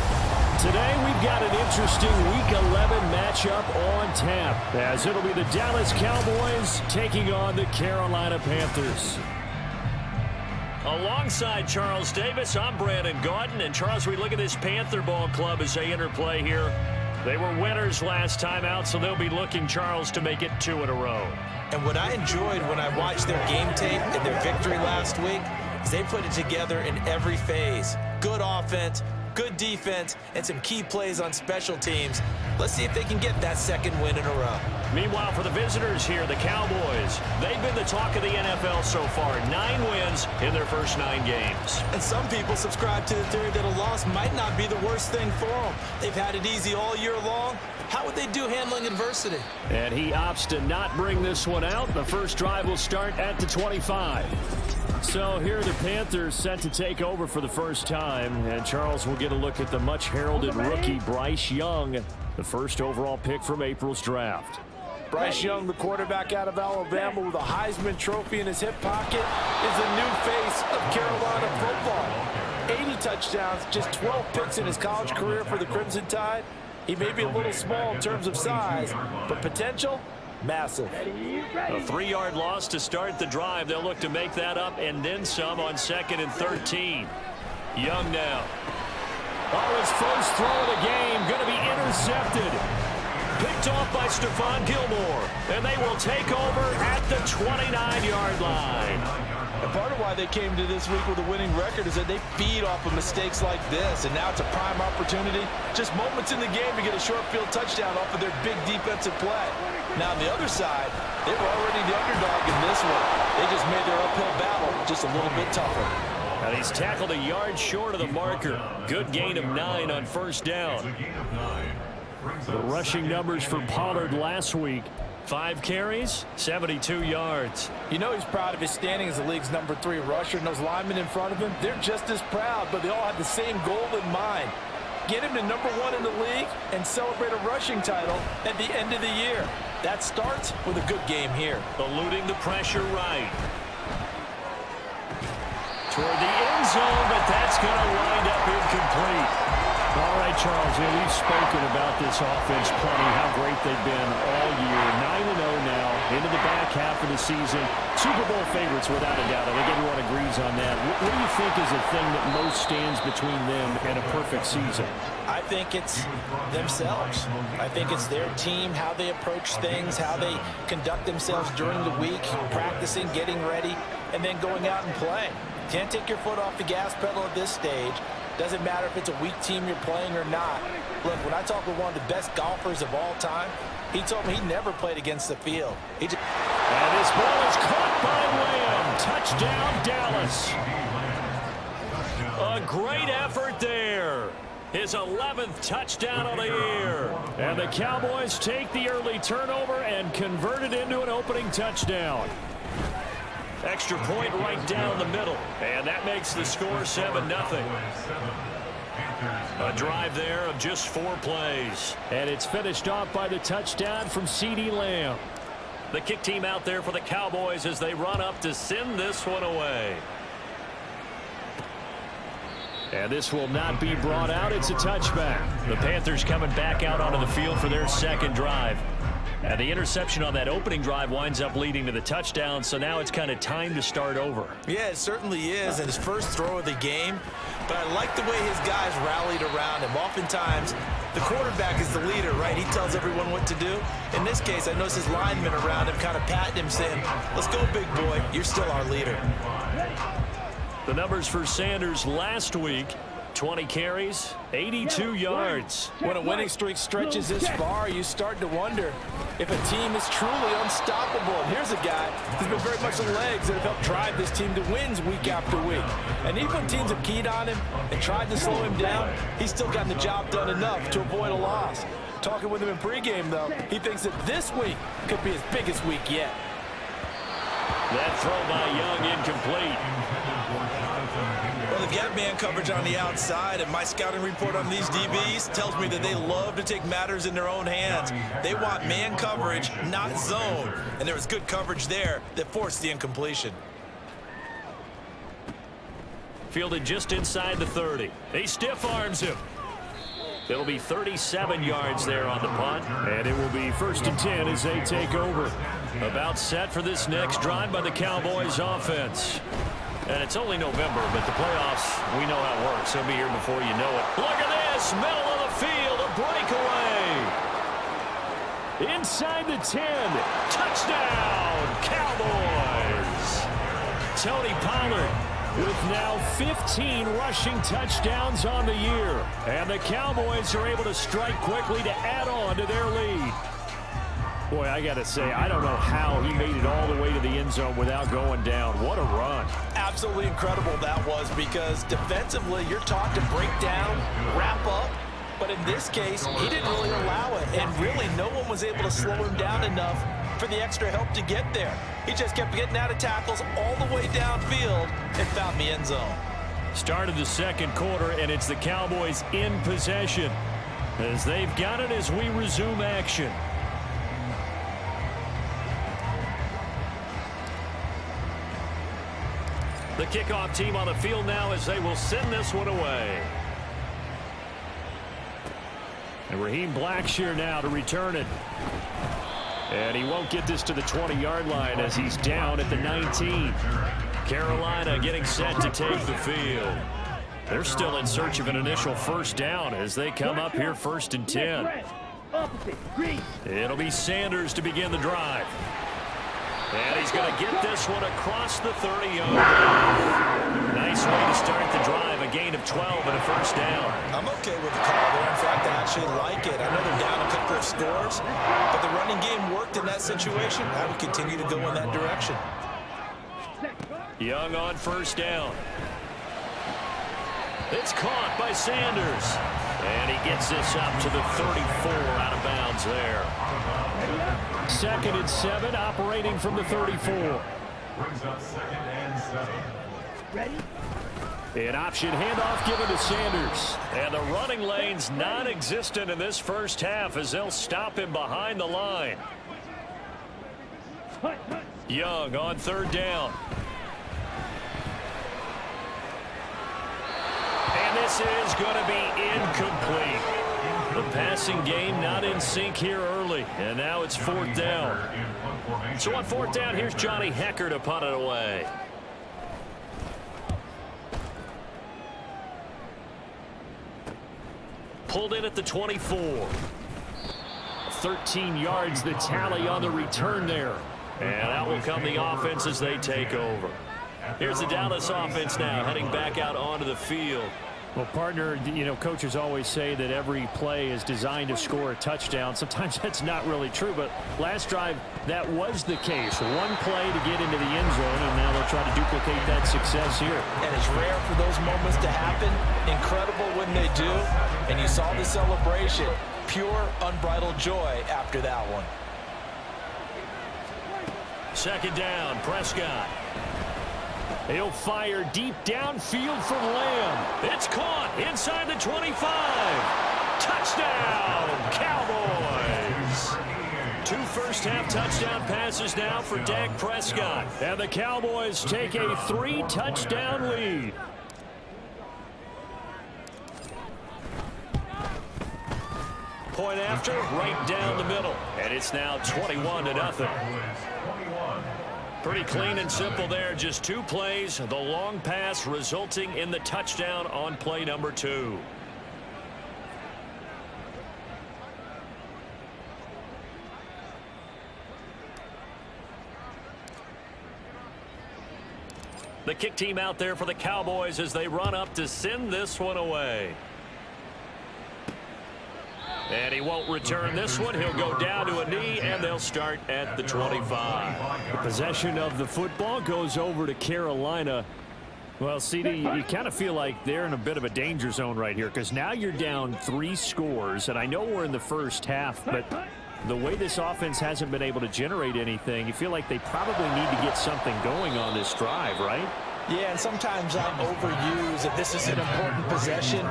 Today we've got an interesting Week 11 matchup on tap, as it'll be the Dallas Cowboys taking on the Carolina Panthers. Alongside Charles Davis, I'm Brandon Gaudin, and Charles, we look at this Panther ball club as they enter play here. They were winners last time out, so they'll be looking, Charles, to make it 2 in a row. And what I enjoyed when I watched their game tape and their victory last week is they put it together in every phase. Good offense, good defense, and some key plays on special teams. Let's see if they can get that second win in a row. Meanwhile, for the visitors here, the Cowboys, they've been the talk of the NFL so far. 9 wins in their first 9 games. And some people subscribe to the theory that a loss might not be the worst thing for them. They've had it easy all year long. How would they do handling adversity? And he opts to not bring this one out. The first drive will start at the 25. So here are the Panthers set to take over for the first time. And Charles will get a look at the much-heralded rookie Bryce Young, the first overall pick from April's draft. Bryce Young, the quarterback out of Alabama with a Heisman Trophy in his hip pocket, is the new face of Carolina football. 80 touchdowns, just 12 picks in his college career for the Crimson Tide. He may be a little small in terms of size, but potential, massive. A 3-yard loss to start the drive. They'll look to make that up and then some on 2nd and 13. Young now. Oh, his first throw of the game going to be intercepted. Picked off by Stephon Gilmore, and they will take over at the 29-yard line. And part of why they came to this week with a winning record is that they feed off of mistakes like this, and now it's a prime opportunity, just moments in the game to get a short field touchdown off of their big defensive play. Now on the other side, they were already the underdog in this one. They just made their uphill battle just a little bit tougher. And he's tackled a yard short of the marker. Good gain of 9 on first down. The rushing numbers for Pollard last week. 5 carries, 72 yards. You know he's proud of his standing as the league's number 3 rusher, and those linemen in front of him, they're just as proud, but they all have the same goal in mind. Get him to number 1 in the league and celebrate a rushing title at the end of the year. That starts with a good game here. Eluding the pressure right. Toward the end zone, but that's going to wind up incomplete. All right, Charles, we've spoken about this offense plenty, how great they've been all year. 9-0 now, into the back half of the season. Super Bowl favorites, without a doubt. I think everyone agrees on that. What do you think is the thing that most stands between them and a perfect season? I think it's themselves. I think it's their team, how they approach things, how they conduct themselves during the week, practicing, getting ready, and then going out and playing. Can't take your foot off the gas pedal at this stage. Doesn't matter if it's a weak team you're playing or not. Look, when I talk with one of the best golfers of all time, he told me he never played against the field. And this ball is caught by Lamb. Touchdown, Dallas. A great effort there. His 11th touchdown of the year. And the Cowboys take the early turnover and convert it into an opening touchdown. Extra point right down the middle. And that makes the score 7-0. A drive there of just 4 plays. And it's finished off by the touchdown from CeeDee Lamb. The kick team out there for the Cowboys as they run up to send this one away. And this will not be brought out. It's a touchback. The Panthers coming back out onto the field for their second drive. And the interception on that opening drive winds up leading to the touchdown, so now it's kind of time to start over. Yeah, it certainly is, and his first throw of the game. But I like the way his guys rallied around him. Oftentimes, the quarterback is the leader, right? He tells everyone what to do. In this case, I noticed his linemen around him kind of patting him, saying, "Let's go, big boy. You're still our leader." The numbers for Sanders last week, 20 carries, 82 yards. When a winning streak stretches this far, you start to wonder if a team is truly unstoppable. And here's a guy who's been very much the legs that have helped drive this team to wins week after week. And even when teams have keyed on him and tried to slow him down, he's still gotten the job done enough to avoid a loss. Talking with him in pregame, though, he thinks that this week could be his biggest week yet. That throw by Young incomplete. Well, they've got man coverage on the outside, and my scouting report on these DBs tells me that they love to take matters in their own hands. They want man coverage, not zone. And there was good coverage there that forced the incompletion. Fielded just inside the 30. He stiff arms him. It'll be 37 yards there on the punt. And it will be 1st and 10 as they take over. About set for this next drive by the Cowboys offense. And it's only November, but the playoffs, we know how it works. They'll be here before you know it. Look at this, middle of the field, a breakaway. Inside the 10. Touchdown, Cowboys. Tony Pollard with now 15 rushing touchdowns on the year. And the Cowboys are able to strike quickly to add on to their lead. Boy, I got to say, I don't know how he made it all the way to the end zone without going down. What a run. Absolutely incredible that was, because defensively, you're taught to break down, wrap up. But in this case, he didn't really allow it. And really, no one was able to slow him down enough for the extra help to get there. He just kept getting out of tackles all the way downfield and found the end zone. Started the second quarter, and it's the Cowboys in possession as they've got it as we resume action. The kickoff team on the field now as they will send this one away. And Raheem Blackshear now to return it. And he won't get this to the 20-yard line as he's down at the 19. Carolina getting set to take the field. They're still in search of an initial first down as they come up here 1st and 10. It'll be Sanders to begin the drive. And he's going to get this one across the 30-yard line. Nice way to start the drive, a gain of 12 and a first down. I'm okay with the call there. In fact, I actually like it. I know they're down a couple of scores, but the running game worked in that situation. I would continue to go in that direction. Young on first down. It's caught by Sanders. And he gets this up to the 34 out of bounds there. 2nd and 7, operating from the 34. Brings up 2nd and 7. Ready? An option handoff given to Sanders. And the running lane's non-existent in this first half as they'll stop him behind the line. Young on 3rd down. And this is going to be incomplete. The passing game not in sync here early, and now it's 4th down. So on 4th down, here's Johnny Hecker to punt it away. Pulled in at the 24. 13 yards the tally on the return there. And out will come the offense as they take over. Here's the Dallas offense now heading back out onto the field. Well, partner, you know, coaches always say that every play is designed to score a touchdown. Sometimes that's not really true, but last drive, that was the case. One play to get into the end zone, and now they'll try to duplicate that success here. And it's rare for those moments to happen. Incredible when they do. And you saw the celebration. Pure, unbridled joy after that one. 2nd down, Prescott. He'll fire deep downfield from Lamb. It's caught inside the 25. Touchdown, Cowboys. 2 first-half touchdown passes now for Dak Prescott. And the Cowboys take a 3-touchdown lead. Point after, right down the middle. And it's now 21-0. Pretty clean and simple there. Just 2 plays. The long pass resulting in the touchdown on play number 2. The kick team out there for the Cowboys as they run up to send this one away. And he won't return this one. He'll go down to a knee, and they'll start at the 25. The possession of the football goes over to Carolina. Well, CD, you kind of feel like they're in a bit of a danger zone right here because now you're down 3 scores, and I know we're in the first half, but the way this offense hasn't been able to generate anything, you feel like they probably need to get something going on this drive, right? Yeah, and sometimes I overuse that this is an important possession.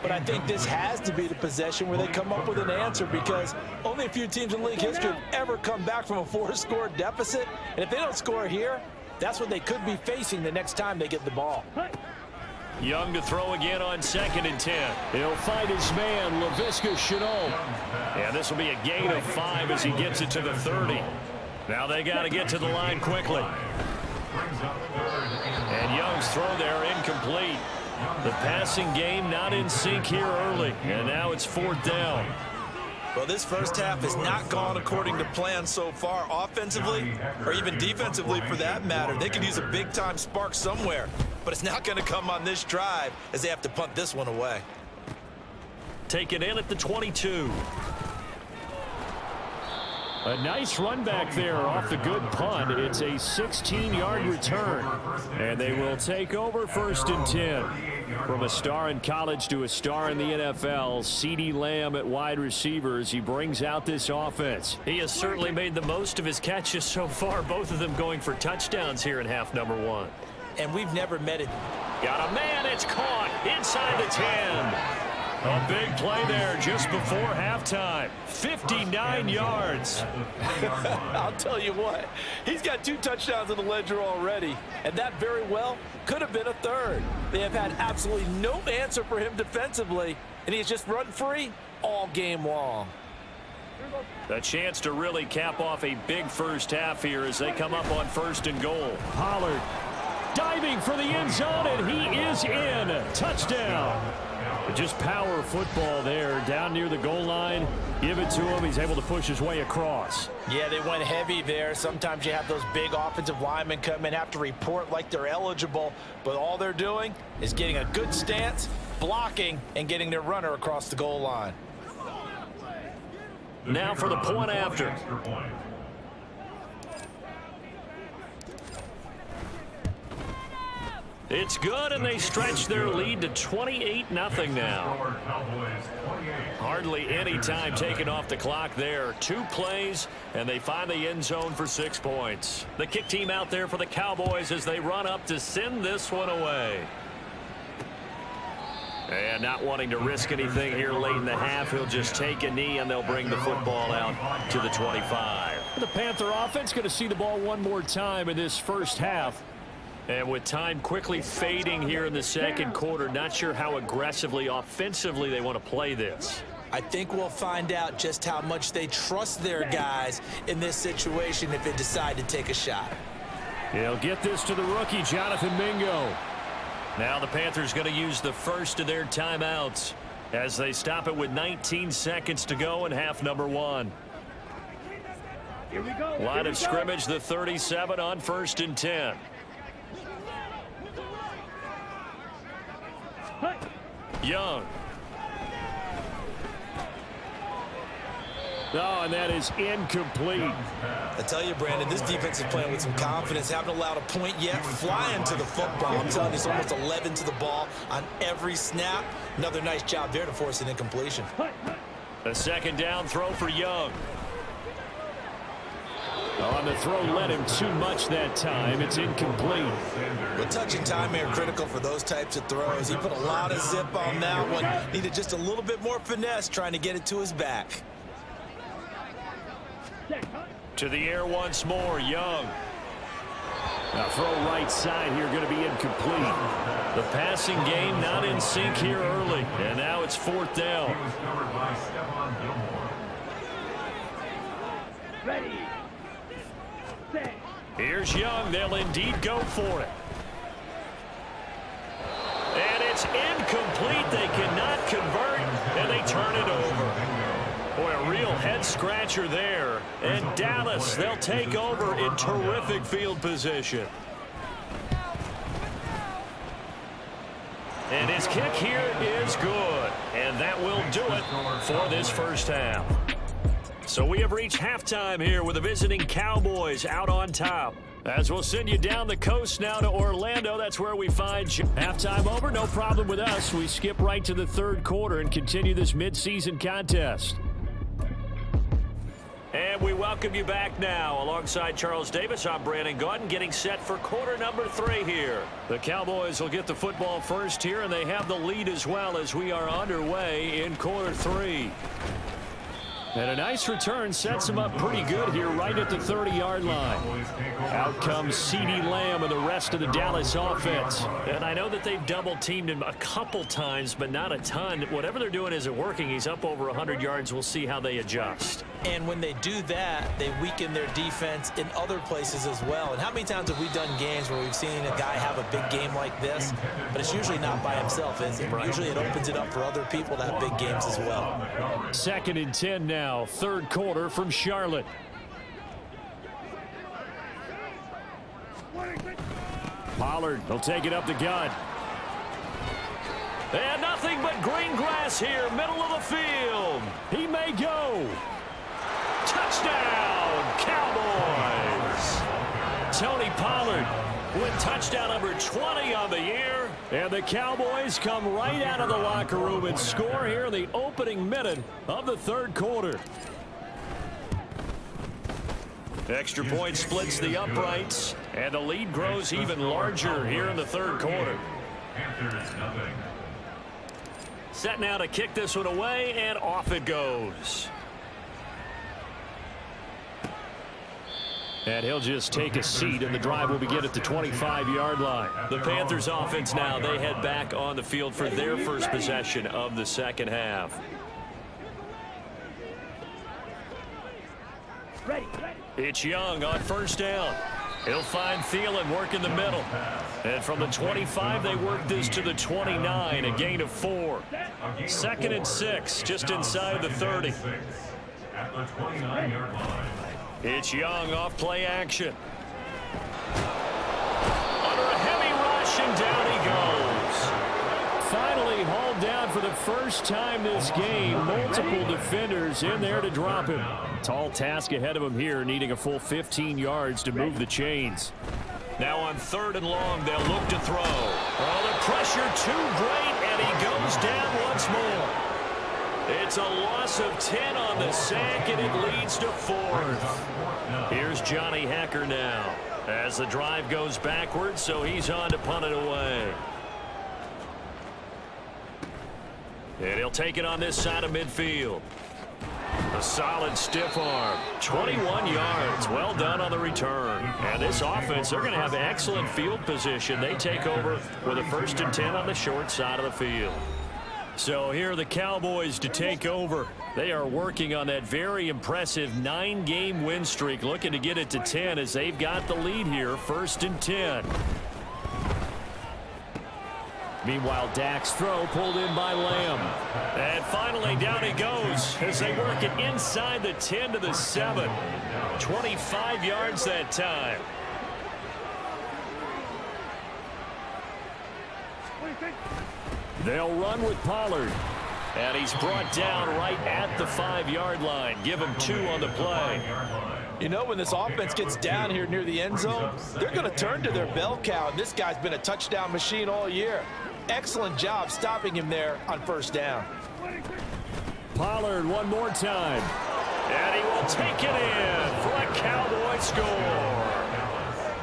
But I think this has to be the possession where they come up with an answer because only a few teams in league history have ever come back from a 4-score deficit. And if they don't score here, that's what they could be facing the next time they get the ball. Young to throw again on 2nd and 10. He'll find his man, Laviska Shenault. And this will be a gain of 5 as he gets it to the 30. Now they got to get to the line quickly. And Young's throw there incomplete. The passing game not in sync here early, and now it's 4th down. Well, this first half has not gone according to plan so far offensively or even defensively for that matter. They could use a big-time spark somewhere, but it's not going to come on this drive as they have to punt this one away. Take it in at the 22. A nice run back there off the good punt. It's a 16-yard return. And they will take over 1st and 10. From a star in college to a star in the NFL, CeeDee Lamb at wide receivers. He brings out this offense. He has certainly made the most of his catches so far, both of them going for touchdowns here in half number 1. And we've never met it. Got a man, it's caught inside the 10. A big play there just before halftime. 59 yards. I'll tell you what, he's got 2 touchdowns in the ledger already, and that very well could have been a 3rd. They have had absolutely no answer for him defensively, and he's just run free all game long. A chance to really cap off a big first half here as they come up on 1st and goal. Pollard diving for the end zone, and he is in. Touchdown. Just power football there down near the goal line. Give it to him. He's able to push his way across. Yeah, they went heavy there. Sometimes you have those big offensive linemen come in, have to report like they're eligible, but all they're doing is getting a good stance, blocking, and getting their runner across the goal line. Now for the point after. It's good, and they stretch their lead to 28-0 now. Hardly any time taken off the clock there. 2 plays, and they find the end zone for 6 points. The kick team out there for the Cowboys as they run up to send this one away. And not wanting to risk anything here late in the half, he'll just take a knee, and they'll bring the football out to the 25. The Panther offense going to see the ball one more time in this first half. And with time quickly fading here in the second quarter, not sure how aggressively, offensively they want to play this. I think we'll find out just how much they trust their guys in this situation if they decide to take a shot. He'll get this to the rookie, Jonathan Mingo. Now the Panthers going to use the first of their timeouts as they stop it with 19 seconds to go in half number 1. Here we go. Line of scrimmage, the 37 on 1st and 10. Young. Oh, and that is incomplete. I tell you, Brandon, this defense is playing with some confidence. Haven't allowed a point yet. Flying to the football. I'm telling you, it's almost 11 to the ball on every snap. Another nice job there to force an incompletion. A 2nd down throw for Young. On the throw, led him too much that time. It's incomplete. But touch and time are critical for those types of throws. He put a lot of zip on that one. Needed just a little bit more finesse trying to get it to his back. To the air once more, Young. Now throw right side here, going to be incomplete. The passing game not in sync here early, and now it's 4th down. Ready. Here's Young. They'll indeed go for it. And it's incomplete. They cannot convert, and they turn it over. Boy, a real head-scratcher there. And Dallas, they'll take over in terrific field position. And his kick here is good. And that will do it for this first half. So we have reached halftime here with the visiting Cowboys out on top. As we'll send you down the coast now to Orlando. That's where we find you. Halftime over, no problem with us. We skip right to the third quarter and continue this midseason contest. And we welcome you back now. Alongside Charles Davis, I'm Brandon Gaudin, getting set for quarter number 3 here. The Cowboys will get the football first here, and they have the lead as well as we are underway in quarter 3. And a nice return sets him up pretty good here right at the 30-yard line. Out comes CeeDee Lamb and the rest of the Dallas offense. And I know that they've double-teamed him a couple times, but not a ton. Whatever they're doing isn't working. He's up over 100 yards. We'll see how they adjust. And when they do that, they weaken their defense in other places as well. And how many times have we done games where we've seen a guy have a big game like this, but it's usually not by himself, is it? Right. Usually it opens it up for other people to have big games as well. 2nd and 10 now, third quarter from Charlotte. Pollard will take it up the gut. And nothing but green grass here, middle of the field. He may go. Touchdown, Cowboys. Tony Pollard with touchdown number 20 on the year. And the Cowboys come right out of the locker room and score here in the opening minute of the third quarter. Extra point splits the uprights, and the lead grows even larger here in the third quarter. Set now to kick this one away, and off it goes. And he'll just take a seat, and the drive will begin at the 25-yard line. The Panthers offense now, they head back on the field for their first possession of the second half. It's Young on first down. He'll find Thielen work in the middle. And from the 25, they work this to the 29, a gain of 4. 2nd and 6, just inside the 30. At the 29-yard line. It's Young off play action. Under a heavy rush, and down he goes. Finally hauled down for the first time this game. Multiple defenders in there to drop him. Tall task ahead of him here, needing a full 15 yards to move the chains. Now on 3rd and long, they'll look to throw. Oh, the pressure too great, and he goes down once more. It's a loss of 10 on the sack, and it leads to 4th. Here's Johnny Hekker now as the drive goes backwards, so he's on to punt it away. And he'll take it on this side of midfield. A solid stiff arm. 21 yards. Well done on the return. And this offense, they're going to have excellent field position. They take over with a 1st and 10 on the short side of the field. So here are the Cowboys to take over. They are working on that very impressive 9-game win streak, looking to get it to 10 as they've got the lead here, 1st and 10. Meanwhile, Dak's throw pulled in by Lamb. And finally, down he goes as they work it inside the 10 to the 7. 25 yards that time. They'll run with Pollard. And he's brought down right at the 5-yard line. Give him 2 on the play. You know, when this offense gets down here near the end zone, they're going to turn to their bell cow, and this guy's been a touchdown machine all year. Excellent job stopping him there on 1st down. Pollard one more time. And he will take it in for a Cowboy score.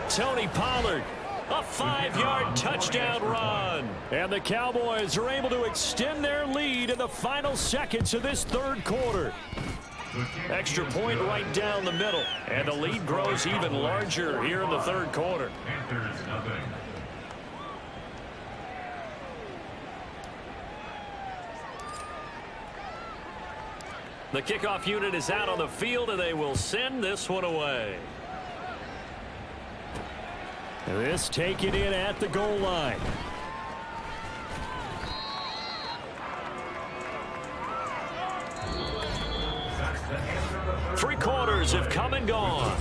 Tony Pollard, a 5-yard touchdown run. And the Cowboys are able to extend their lead in the final seconds of this third quarter. Extra point right down the middle. And the lead grows even larger here in the third quarter. The kickoff unit is out on the field, and they will send this one away. This taken in at the goal line. Three quarters have come and gone.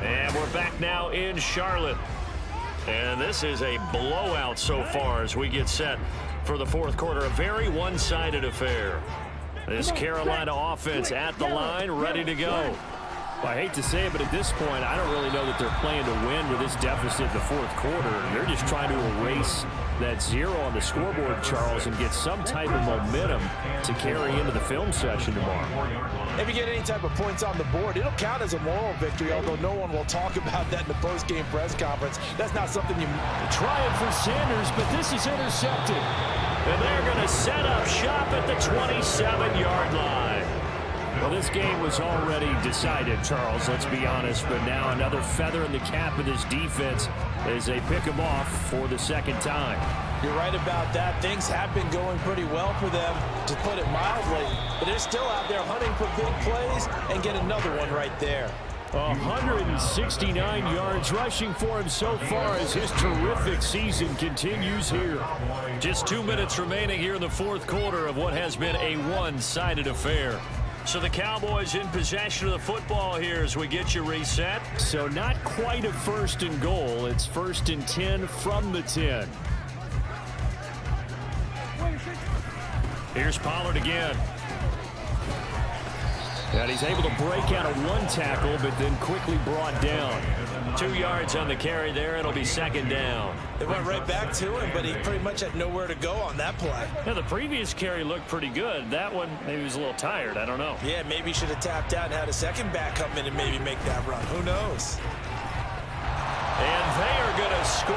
And we're back now in Charlotte. And this is a blowout so far as we get set for the fourth quarter. A very one-sided affair. This Carolina offense at the line, ready to go. Well, I hate to say it, but at this point, I don't really know that they're playing to win with this deficit in the fourth quarter. They're just trying to erase that 0 on the scoreboard, Charles, and get some type of momentum to carry into the film session tomorrow. If you get any type of points on the board, it'll count as a moral victory, although no one will talk about that in the post-game press conference. That's not something you... Try it for Sanders, but this is intercepted. And they're going to set up shop at the 27-yard line. Well, this game was already decided, Charles, let's be honest, but now another feather in the cap of this defense as they pick them off for the second time. You're right about that. Things have been going pretty well for them, to put it mildly, but they're still out there hunting for big plays and get another one right there. 169 yards rushing for him so far as his terrific season continues here. Just 2 minutes remaining here in the fourth quarter of what has been a one-sided affair. So the Cowboys in possession of the football here as we get you reset. So not quite a 1st and goal. It's 1st and 10 from the 10. Here's Pollard again. And he's able to break out of one tackle, but then quickly brought down. 2 yards on the carry there. It'll be second down. They went right back to him, but he pretty much had nowhere to go on that play. Yeah, the previous carry looked pretty good. That one, maybe he was a little tired. I don't know. Yeah, maybe he should have tapped out and had a second back come in and maybe make that run. Who knows? And they are going to score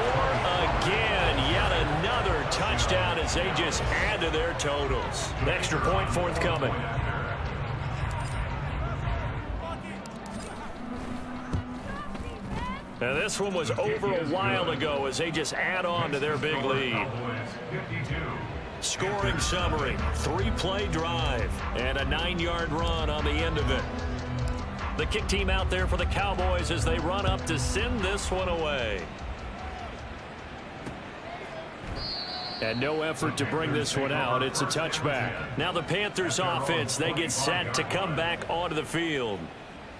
again. Yet another touchdown as they just add to their totals. An extra point forthcoming. Now this one was over a while ago as they just add on to their big lead. Scoring summary, 3-play drive, and a 9-yard run on the end of it. The kick team out there for the Cowboys as they run up to send this one away. And no effort to bring this one out. It's a touchback. Now the Panthers offense, they get set to come back onto the field.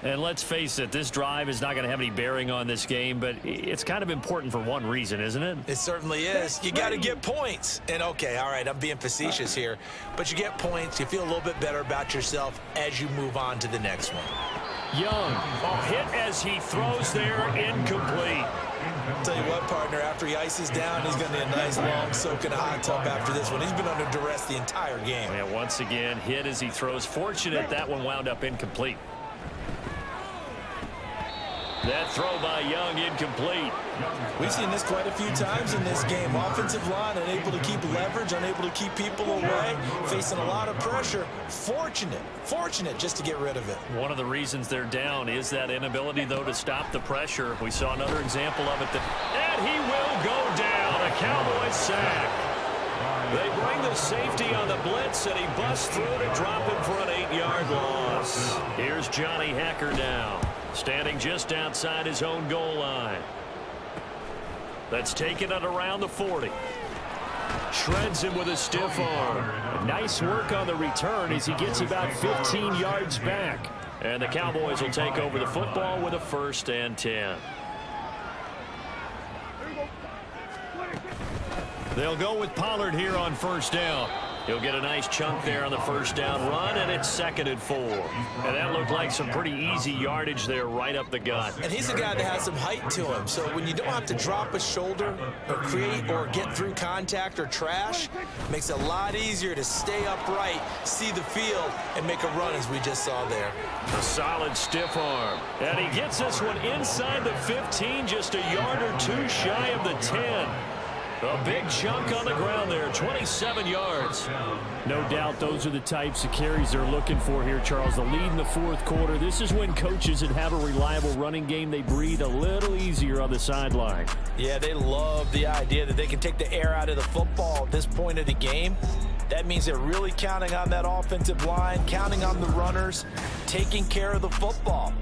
And let's face it, this drive is not going to have any bearing on this game, but it's kind of important for one reason, isn't it? It certainly is. You got to get points. And, okay, all right, I'm being facetious here, but you get points. You feel a little bit better about yourself as you move on to the next one. Young, a hit as he throws there, incomplete. I'll tell you what, partner, after he ices down, he's going to need a nice long soak in a hot tub after this one. He's been under duress the entire game. And once again, hit as he throws. Fortunate that one wound up incomplete. That throw by Young incomplete. We've seen this quite a few times in this game. Offensive line unable to keep leverage, unable to keep people away, facing a lot of pressure. Fortunate just to get rid of it. One of the reasons they're down is that inability, though, to stop the pressure. We saw another example of it. And he will go down. A Cowboys sack. They bring the safety on the blitz, and he busts through to drop him for an 8-yard loss. Here's Johnny Hecker now, standing just outside his own goal line. That's taken it around the 40. Shreds him with a stiff arm. Nice work on the return as he gets about 15 yards back. And the Cowboys will take over the football with a 1st and 10. They'll go with Pollard here on 1st down. He'll get a nice chunk there on the 1st down run, and it's 2nd and 4. And that looked like some pretty easy yardage there right up the gut. And he's a guy that has some height to him, so when you don't have to drop a shoulder or create or get through contact or trash, it makes it a lot easier to stay upright, see the field, and make a run as we just saw there. A solid stiff arm. And he gets this one inside the 15, just a yard or two shy of the 10. A big chunk on the ground there, 27 yards. No doubt those are the types of carries they're looking for here, Charles. The lead in the fourth quarter. This is when coaches that have a reliable running game, they breathe a little easier on the sideline. Yeah, they love the idea that they can take the air out of the football at this point of the game. That means they're really counting on that offensive line, counting on the runners, taking care of the football.